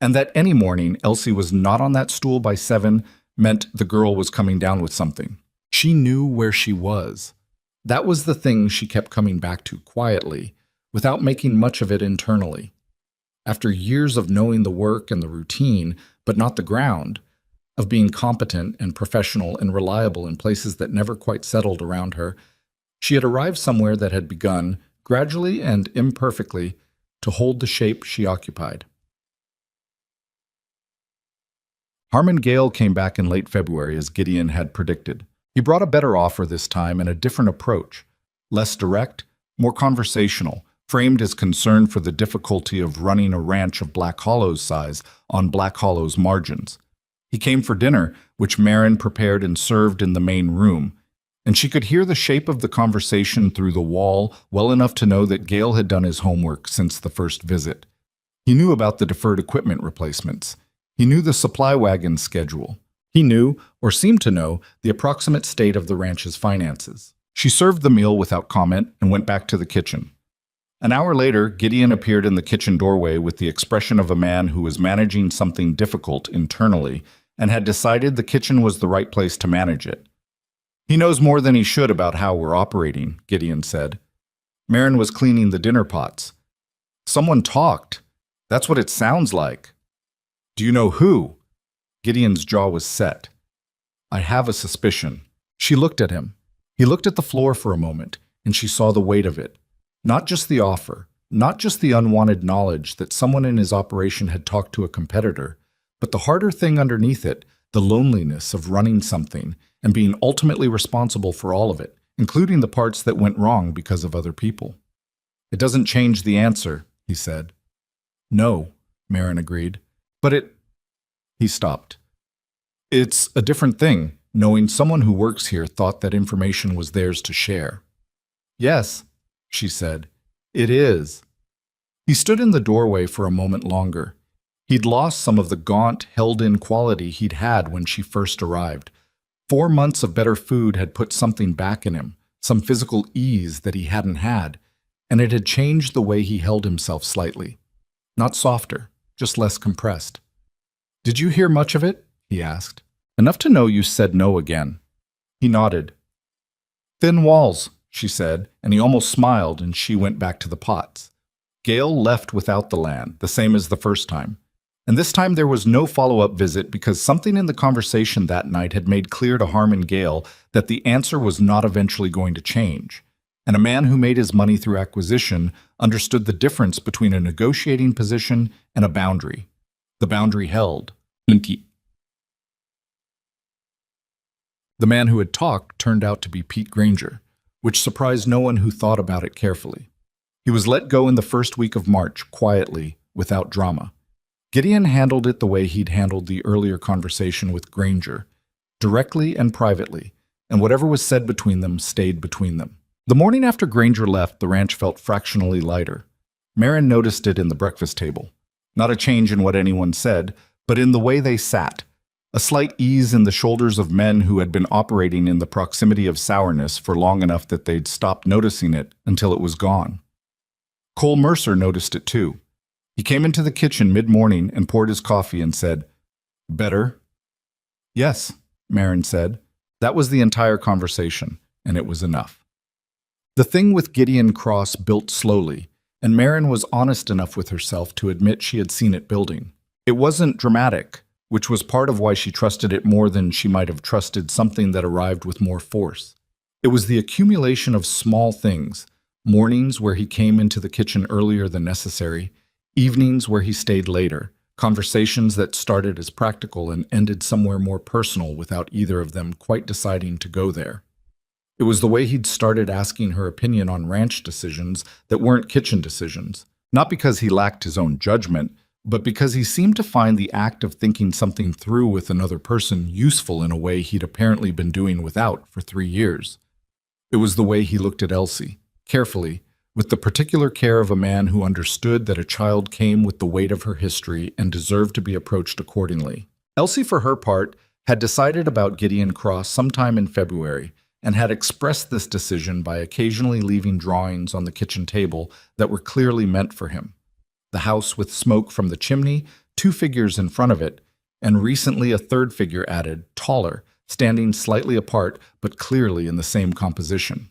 and that any morning Elsie was not on that stool by 7 meant the girl was coming down with something. She knew where she was. That was the thing she kept coming back to quietly, without making much of it internally. After years of knowing the work and the routine, but not the ground, of being competent and professional and reliable in places that never quite settled around her, she had arrived somewhere that had begun, gradually and imperfectly, to hold the shape she occupied. Harmon Gale came back in late February as Gideon had predicted. He brought a better offer this time and a different approach, less direct, more conversational, framed as concern for the difficulty of running a ranch of Black Hollow's size on Black Hollow's margins. He came for dinner, which Marin prepared and served in the main room, and she could hear the shape of the conversation through the wall well enough to know that Gale had done his homework since the first visit. He knew about the deferred equipment replacements. He knew the supply wagon schedule. He knew, or seemed to know, the approximate state of the ranch's finances. She served the meal without comment and went back to the kitchen. An hour later, Gideon appeared in the kitchen doorway with the expression of a man who was managing something difficult internally and had decided the kitchen was the right place to manage it. "He knows more than he should about how we're operating," Gideon said. Marin was cleaning the dinner pots. "Someone talked. That's what it sounds like." "Do you know who?" Gideon's jaw was set. "I have a suspicion." She looked at him. He looked at the floor for a moment, and she saw the weight of it. Not just the offer, not just the unwanted knowledge that someone in his operation had talked to a competitor, but the harder thing underneath it, the loneliness of running something and being ultimately responsible for all of it, including the parts that went wrong because of other people. "It doesn't change the answer," he said. "No," Marin agreed. "But it—" He stopped. "It's a different thing, knowing someone who works here thought that information was theirs to share." "Yes," she said, "it is." He stood in the doorway for a moment longer. He'd lost some of the gaunt, held-in quality he'd had when she first arrived. 4 months of better food had put something back in him, some physical ease that he hadn't had, and it had changed the way he held himself slightly. Not softer, just less compressed. "Did you hear much of it?" he asked. "Enough to know you said no again." He nodded. "Thin walls," she said, and he almost smiled, and she went back to the pots. Gale left without the land, the same as the first time. And this time there was no follow-up visit because something in the conversation that night had made clear to Harmon Gale that the answer was not eventually going to change. And a man who made his money through acquisition understood the difference between a negotiating position and a boundary. The boundary held. The man who had talked turned out to be Pete Granger, which surprised no one who thought about it carefully. He was let go in the first week of March, quietly, without drama. Gideon handled it the way he'd handled the earlier conversation with Granger, directly and privately, and whatever was said between them stayed between them. The morning after Granger left, the ranch felt fractionally lighter. Marin noticed it in the breakfast table. Not a change in what anyone said, but in the way they sat. A slight ease in the shoulders of men who had been operating in the proximity of sourness for long enough that they'd stopped noticing it until it was gone. Cole Mercer noticed it too. He came into the kitchen mid-morning and poured his coffee and said, "Better?" "Yes," Marin said. That was the entire conversation, and it was enough. The thing with Gideon Cross built slowly, and Marin was honest enough with herself to admit she had seen it building. It wasn't dramatic, which was part of why she trusted it more than she might have trusted something that arrived with more force. It was the accumulation of small things, Mornings where he came into the kitchen earlier than necessary, evenings where he stayed later, conversations that started as practical and ended somewhere more personal without either of them quite deciding to go there. It was the way he'd started asking her opinion on ranch decisions that weren't kitchen decisions, not because he lacked his own judgment, but because he seemed to find the act of thinking something through with another person useful in a way he'd apparently been doing without for 3 years. It was the way he looked at Elsie, carefully, with the particular care of a man who understood that a child came with the weight of her history and deserved to be approached accordingly. Elsie, for her part, had decided about Gideon Cross sometime in February, and had expressed this decision by occasionally leaving drawings on the kitchen table that were clearly meant for him. The house with smoke from the chimney, 2 figures in front of it, and recently a third figure added, taller, standing slightly apart but clearly in the same composition.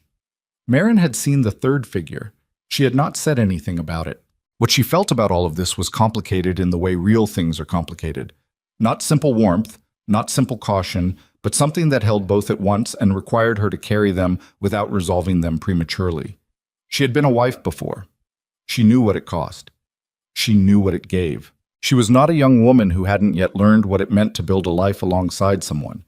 Marin had seen the third figure. She had not said anything about it. What she felt about all of this was complicated in the way real things are complicated. Not simple warmth, not simple caution, but something that held both at once and required her to carry them without resolving them prematurely. She had been a wife before. She knew what it cost. She knew what it gave. She was not a young woman who hadn't yet learned what it meant to build a life alongside someone.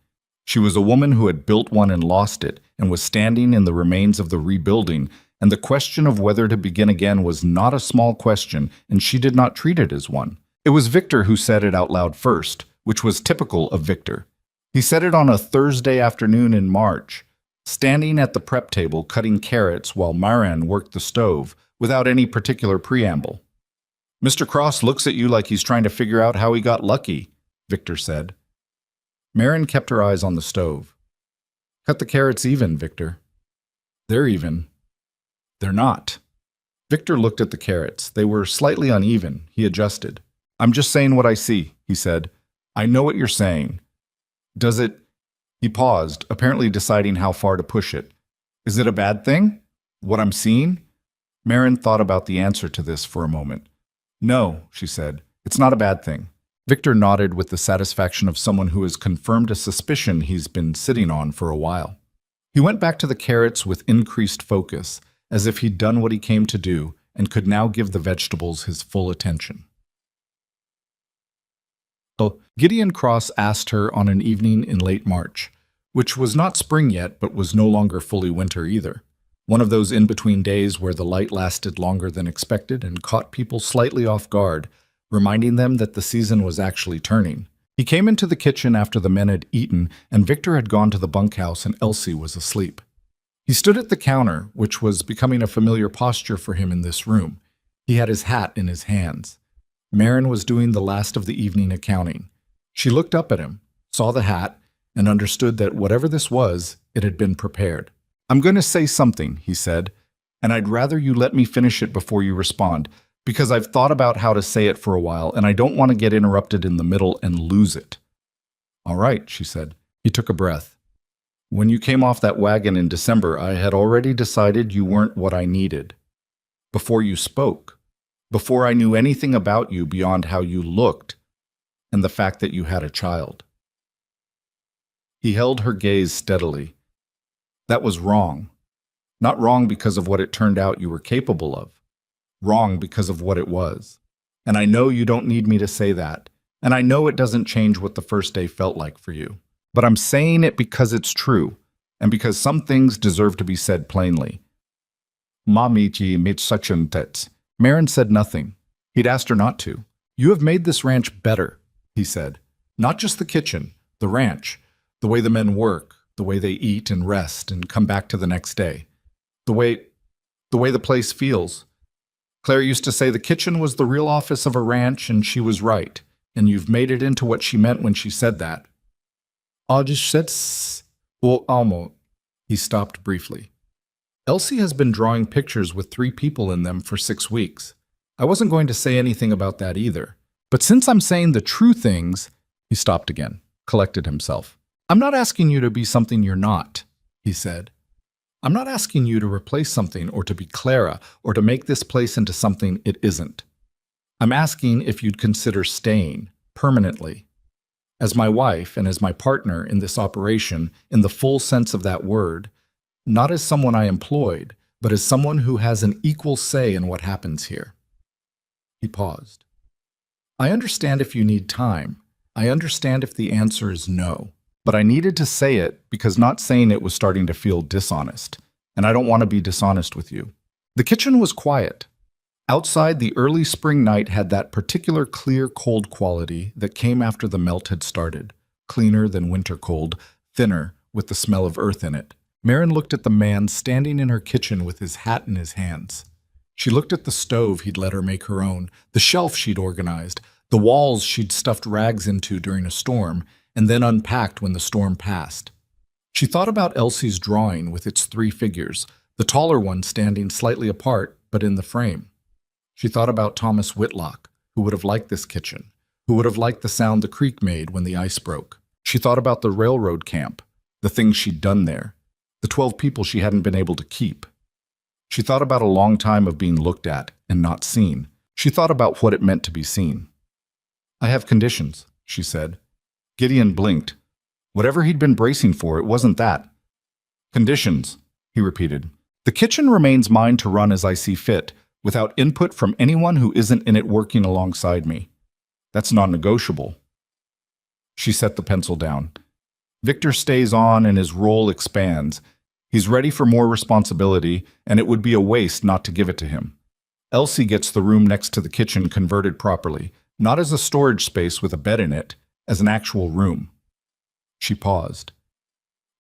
She was a woman who had built one and lost it, and was standing in the remains of the rebuilding, and the question of whether to begin again was not a small question, and she did not treat it as one. It was Victor who said it out loud first, which was typical of Victor. He said it on a Thursday afternoon in March, standing at the prep table cutting carrots while Marin worked the stove, without any particular preamble. "Mr. Cross looks at you like he's trying to figure out how he got lucky," Victor said. Marin kept her eyes on the stove. "Cut the carrots even, Victor." "They're even." "They're not." Victor looked at the carrots. They were slightly uneven. He adjusted. "I'm just saying what I see," he said. "I know what you're saying. Does it—" He paused, apparently deciding how far to push it. "Is it a bad thing? What I'm seeing?" Marin thought about the answer to this for a moment. "No," she said. "It's not a bad thing." Victor nodded with the satisfaction of someone who has confirmed a suspicion he's been sitting on for a while. He went back to the carrots with increased focus, as if he'd done what he came to do and could now give the vegetables his full attention. Gideon Cross asked her on an evening in late March, which was not spring yet but was no longer fully winter either. One of those in-between days where the light lasted longer than expected and caught people slightly off guard, reminding them that the season was actually turning. He came into the kitchen after the men had eaten and Victor had gone to the bunkhouse and Elsie was asleep. He stood at the counter, which was becoming a familiar posture for him in this room. He had his hat in his hands. Marin was doing the last of the evening accounting. She looked up at him, saw the hat, and understood that whatever this was, it had been prepared. "I'm going to say something," he said, "and I'd rather you let me finish it before you respond, because I've thought about how to say it for a while, and I don't want to get interrupted in the middle and lose it." "All right," she said. He took a breath. "When you came off that wagon in December, I had already decided you weren't what I needed. Before you spoke, before I knew anything about you beyond how you looked, and the fact that you had a child." He held her gaze steadily. "That was wrong. Not wrong because of what it turned out you were capable of. Wrong because of what it was. And I know you don't need me to say that. And I know it doesn't change what the first day felt like for you. But I'm saying it because it's true, and because some things deserve to be said plainly." "Mamiji mitsuchuntet." Marin said nothing. He'd asked her not to. "You have made this ranch better," he said. "Not just the kitchen, the ranch, the way the men work, the way they eat and rest and come back to the next day. The way the place feels. Claire used to say the kitchen was the real office of a ranch, and she was right, and you've made it into what she meant when she said that." He stopped briefly. "Elsie has been drawing pictures with 3 people in them for 6 weeks. I wasn't going to say anything about that either. But since I'm saying the true things—" He stopped again, collected himself. "I'm not asking you to be something you're not," he said. "I'm not asking you to replace something or to be Clara or to make this place into something it isn't. I'm asking if you'd consider staying, permanently. As my wife and as my partner in this operation, in the full sense of that word, not as someone I employed, but as someone who has an equal say in what happens here. He paused. I understand if you need time. I understand if the answer is no. But I needed to say it because not saying it was starting to feel dishonest, and I don't want to be dishonest with you. The kitchen was quiet. Outside, the early spring night had that particular clear, cold quality that came after the melt had started, cleaner than winter cold, thinner, with the smell of earth in it. Maren looked at the man standing in her kitchen with his hat in his hands. She looked at the stove he'd let her make her own, the shelf she'd organized, the walls she'd stuffed rags into during a storm, and then unpacked when the storm passed. She thought about Elsie's drawing with its 3 figures, the taller one standing slightly apart but in the frame. She thought about Thomas Whitlock, who would have liked this kitchen, who would have liked the sound the creek made when the ice broke. She thought about the railroad camp, the things she'd done there, the 12 people she hadn't been able to keep. She thought about a long time of being looked at and not seen. She thought about what it meant to be seen. I have conditions, she said. Gideon blinked. Whatever he'd been bracing for, it wasn't that. Conditions, he repeated. The kitchen remains mine to run as I see fit, without input from anyone who isn't in it working alongside me. That's non-negotiable. She set the pencil down. Victor stays on and his role expands. He's ready for more responsibility, and it would be a waste not to give it to him. Elsie gets the room next to the kitchen converted properly, not as a storage space with a bed in it, as an actual room. She paused.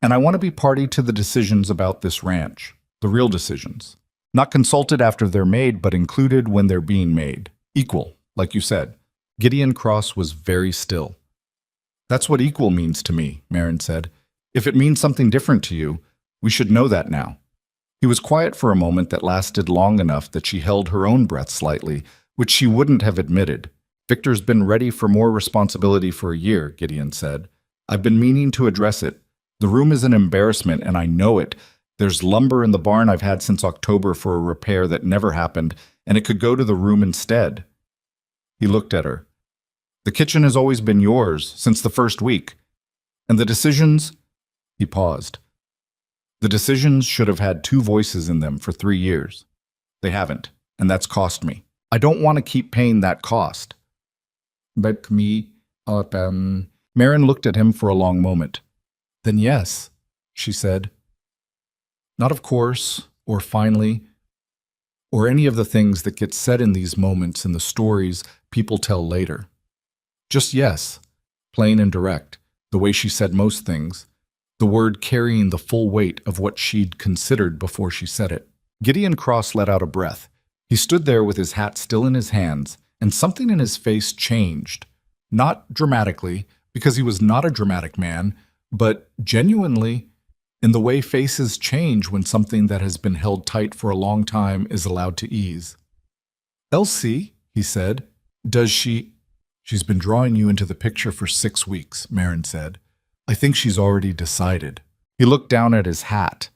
And I want to be party to the decisions about this ranch, the real decisions. Not consulted after they're made, but included when they're being made. Equal, like you said. Gideon Cross was very still. That's what equal means to me, Maren said. If it means something different to you, we should know that now. He was quiet for a moment that lasted long enough that she held her own breath slightly, which she wouldn't have admitted. Victor's been ready for more responsibility for a year, Gideon said. I've been meaning to address it. The room is an embarrassment, and I know it. There's lumber in the barn I've had since October for a repair that never happened, and it could go to the room instead. He looked at her. The kitchen has always been yours, since the first week. And the decisions... He paused. The decisions should have had 2 voices in them for 3 years. They haven't, and that's cost me. I don't want to keep paying that cost. But me, Maren looked at him for a long moment. Then yes, she said. Not of course, or finally, or any of the things that get said in these moments in the stories people tell later. Just yes, plain and direct, the way she said most things, the word carrying the full weight of what she'd considered before she said it. Gideon Cross let out a breath. He stood there with his hat still in his hands, and something in his face changed. Not dramatically, because he was not a dramatic man, but genuinely, in the way faces change when something that has been held tight for a long time is allowed to ease. Elsie, he said, does she... She's been drawing you into the picture for 6 weeks, Maren said. I think she's already decided. He looked down at his hat.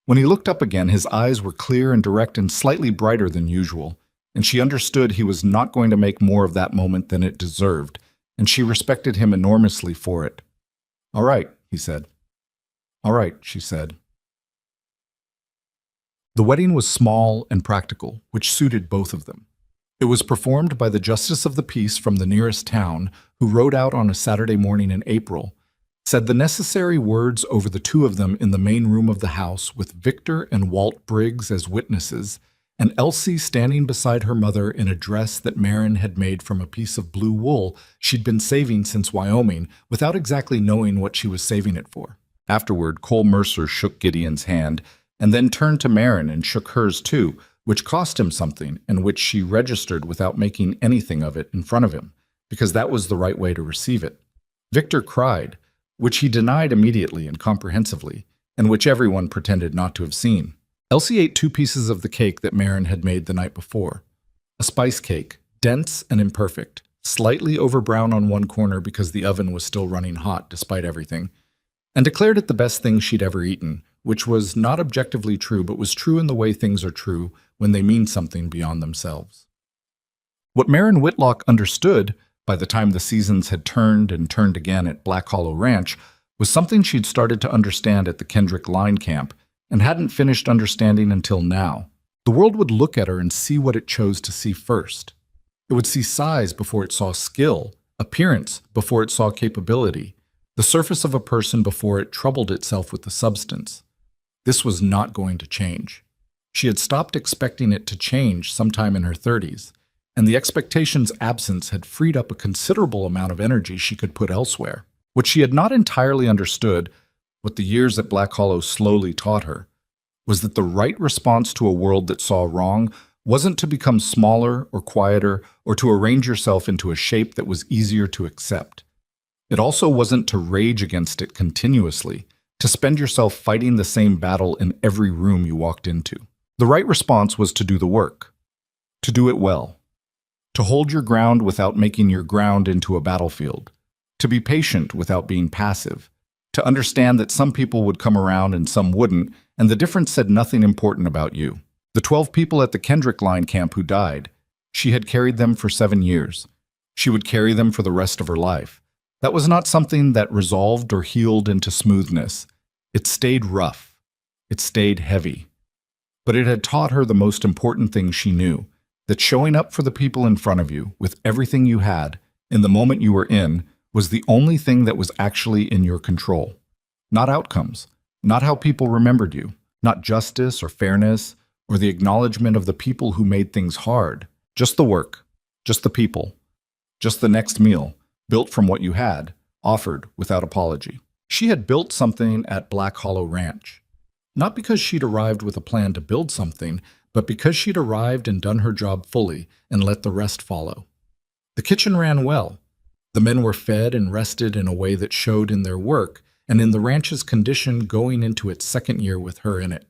When he looked up again, his eyes were clear and direct and slightly brighter than usual, and she understood he was not going to make more of that moment than it deserved, and she respected him enormously for it. All right, he said. All right, she said. The wedding was small and practical, which suited both of them. It was performed by the justice of the peace from the nearest town, who rode out on a Saturday morning in April, said the necessary words over the 2 of them in the main room of the house with Victor and Walt Briggs as witnesses, and Elsie standing beside her mother in a dress that Maren had made from a piece of blue wool she'd been saving since Wyoming without exactly knowing what she was saving it for. Afterward, Cole Mercer shook Gideon's hand and then turned to Maren and shook hers too, which cost him something and which she registered without making anything of it in front of him, because that was the right way to receive it. Victor cried, which he denied immediately and comprehensively, and which everyone pretended not to have seen. Elsie ate 2 pieces of the cake that Maren had made the night before. A spice cake, dense and imperfect, slightly over-brown on one corner because the oven was still running hot despite everything, and declared it the best thing she'd ever eaten, which was not objectively true, but was true in the way things are true when they mean something beyond themselves. What Maren Whitlock understood, by the time the seasons had turned and turned again at Black Hollow Ranch, was something she'd started to understand at the Kendrick Line Camp, and hadn't finished understanding until now. The world would look at her and see what it chose to see first. It would see size before it saw skill, appearance before it saw capability, the surface of a person before it troubled itself with the substance. This was not going to change. She had stopped expecting it to change sometime in her 30s, and the expectation's absence had freed up a considerable amount of energy she could put elsewhere. What she had not entirely understood, what the years at Black Hollow slowly taught her, was that the right response to a world that saw wrong wasn't to become smaller or quieter or to arrange yourself into a shape that was easier to accept. It also wasn't to rage against it continuously, to spend yourself fighting the same battle in every room you walked into. The right response was to do the work, to do it well, to hold your ground without making your ground into a battlefield, to be patient without being passive, to understand that some people would come around and some wouldn't, and the difference said nothing important about you. The 12 people at the Kendrick Line camp who died, she had carried them for 7 years. She would carry them for the rest of her life. That was not something that resolved or healed into smoothness. It stayed rough. It stayed heavy. But it had taught her the most important thing she knew, that showing up for the people in front of you with everything you had, in the moment you were in, was the only thing that was actually in your control. Not outcomes, not how people remembered you, not justice or fairness, or the acknowledgement of the people who made things hard. Just the work, just the people, just the next meal, built from what you had, offered without apology. She had built something at Black Hollow Ranch. Not because she'd arrived with a plan to build something, but because she'd arrived and done her job fully and let the rest follow. The kitchen ran well. The men were fed and rested in a way that showed in their work and in the ranch's condition going into its second year with her in it.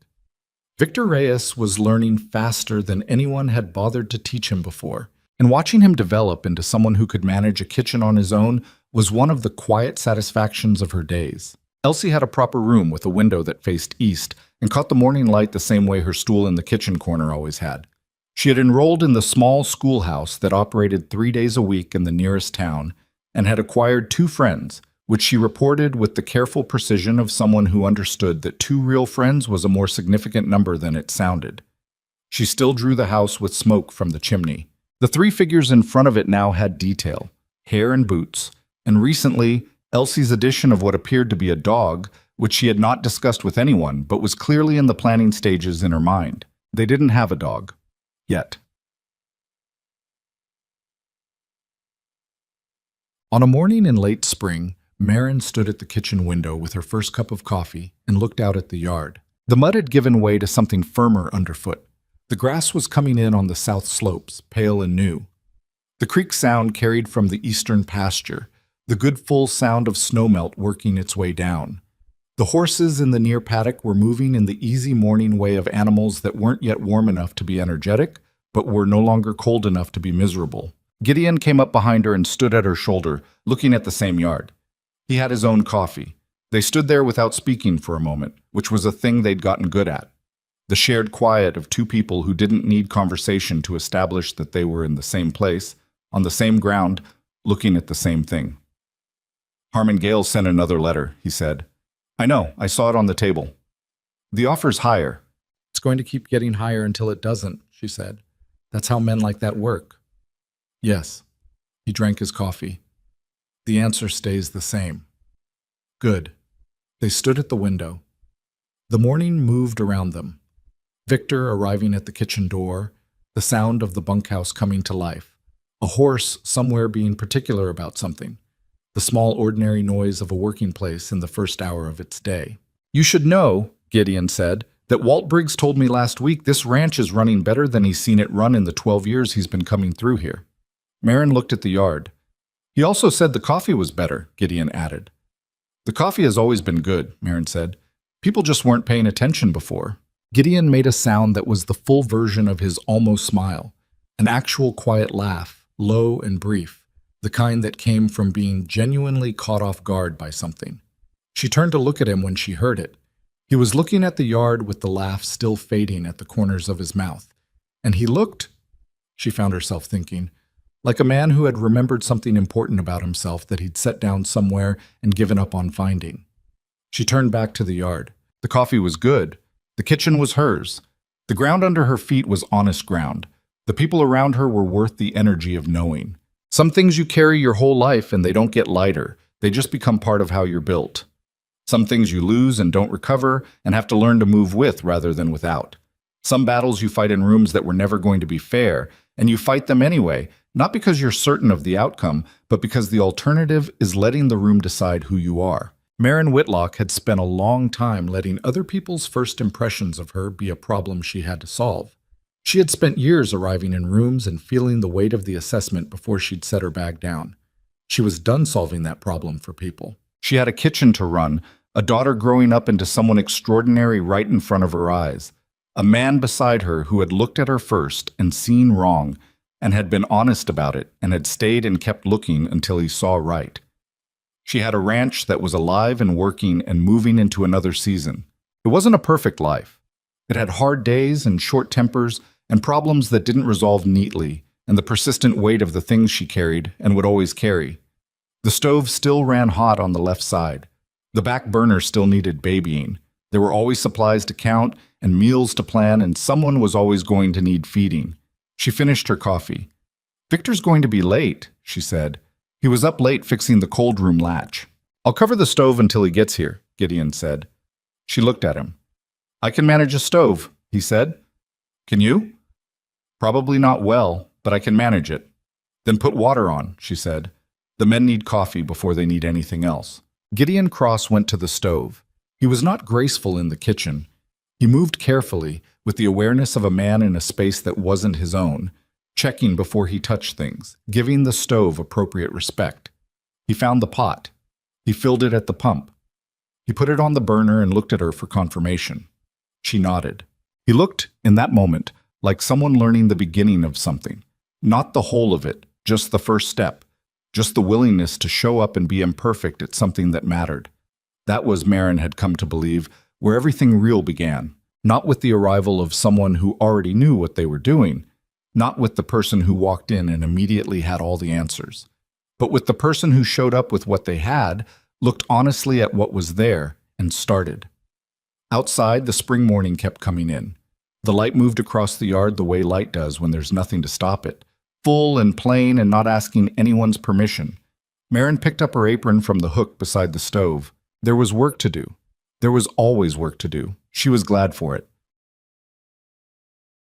Victor Reyes was learning faster than anyone had bothered to teach him before, and watching him develop into someone who could manage a kitchen on his own was one of the quiet satisfactions of her days. Elsie had a proper room with a window that faced east and caught the morning light the same way her stool in the kitchen corner always had. She had enrolled in the small schoolhouse that operated 3 days a week in the nearest town and had acquired 2 friends, which she reported with the careful precision of someone who understood that 2 real friends was a more significant number than it sounded. She still drew the house with smoke from the chimney. The 3 figures in front of it now had detail, hair and boots, and recently, Elsie's addition of what appeared to be a dog, which she had not discussed with anyone, but was clearly in the planning stages in her mind. They didn't have a dog. Yet. On a morning in late spring, Marin stood at the kitchen window with her first cup of coffee and looked out at the yard. The mud had given way to something firmer underfoot. The grass was coming in on the south slopes, pale and new. The creek sound carried from the eastern pasture, the good full sound of snowmelt working its way down. The horses in the near paddock were moving in the easy morning way of animals that weren't yet warm enough to be energetic, but were no longer cold enough to be miserable. Gideon came up behind her and stood at her shoulder, looking at the same yard. He had his own coffee. They stood there without speaking for a moment, which was a thing they'd gotten good at. The shared quiet of 2 people who didn't need conversation to establish that they were in the same place, on the same ground, looking at the same thing. Harmon Gale sent another letter, he said. I know, I saw it on the table. The offer's higher. It's going to keep getting higher until it doesn't, she said. That's how men like that work. Yes. He drank his coffee. The answer stays the same. Good. They stood at the window. The morning moved around them. Victor arriving at the kitchen door, the sound of the bunkhouse coming to life, a horse somewhere being particular about something, the small ordinary noise of a working place in the first hour of its day. You should know, Gideon said, that Walt Briggs told me last week this ranch is running better than he's seen it run in the 12 years he's been coming through here. Marin looked at the yard. He also said the coffee was better, Gideon added. The coffee has always been good, Marin said. People just weren't paying attention before. Gideon made a sound that was the full version of his almost smile, an actual quiet laugh, low and brief, the kind that came from being genuinely caught off guard by something. She turned to look at him when she heard it. He was looking at the yard with the laugh still fading at the corners of his mouth, and he looked, she found herself thinking, like a man who had remembered something important about himself that he'd set down somewhere and given up on finding. She turned back to the yard. The coffee was good, The kitchen was hers. The ground under her feet was honest ground. The people around her were worth the energy of knowing. Some things you carry your whole life and they don't get lighter. They just become part of how you're built. Some things you lose and don't recover and have to learn to move with rather than without. Some battles you fight in rooms that were never going to be fair, and you fight them anyway, not because you're certain of the outcome, but because the alternative is letting the room decide who you are. Maren Whitlock had spent a long time letting other people's first impressions of her be a problem she had to solve. She had spent years arriving in rooms and feeling the weight of the assessment before she'd set her bag down. She was done solving that problem for people. She had a kitchen to run, a daughter growing up into someone extraordinary right in front of her eyes, a man beside her who had looked at her first and seen wrong and had been honest about it and had stayed and kept looking until he saw right. She had a ranch that was alive and working and moving into another season. It wasn't a perfect life. It had hard days and short tempers and problems that didn't resolve neatly, and the persistent weight of the things she carried and would always carry. The stove still ran hot on the left side. The back burner still needed babying. There were always supplies to count and meals to plan, and someone was always going to need feeding. She finished her coffee. "Victor's going to be late," she said. "He was up late fixing the cold room latch." "I'll cover the stove until he gets here," Gideon said. She looked at him. "I can manage a stove," he said. "Can you?" "Probably not well, but I can manage it." "Then put water on," she said. "The men need coffee before they need anything else." Gideon Cross went to the stove. He was not graceful in the kitchen. He moved carefully, with the awareness of a man in a space that wasn't his own, checking before he touched things, giving the stove appropriate respect. He found the pot. He filled it at the pump. He put it on the burner and looked at her for confirmation. She nodded. He looked, in that moment, like someone learning the beginning of something. Not the whole of it, just the first step. Just the willingness to show up and be imperfect at something that mattered. That was, Maren had come to believe, where everything real began. Not with the arrival of someone who already knew what they were doing. Not with the person who walked in and immediately had all the answers. But with the person who showed up with what they had, looked honestly at what was there, and started. Outside, the spring morning kept coming in. The light moved across the yard the way light does when there's nothing to stop it. Full and plain and not asking anyone's permission. Maren picked up her apron from the hook beside the stove. There was work to do. There was always work to do. She was glad for it.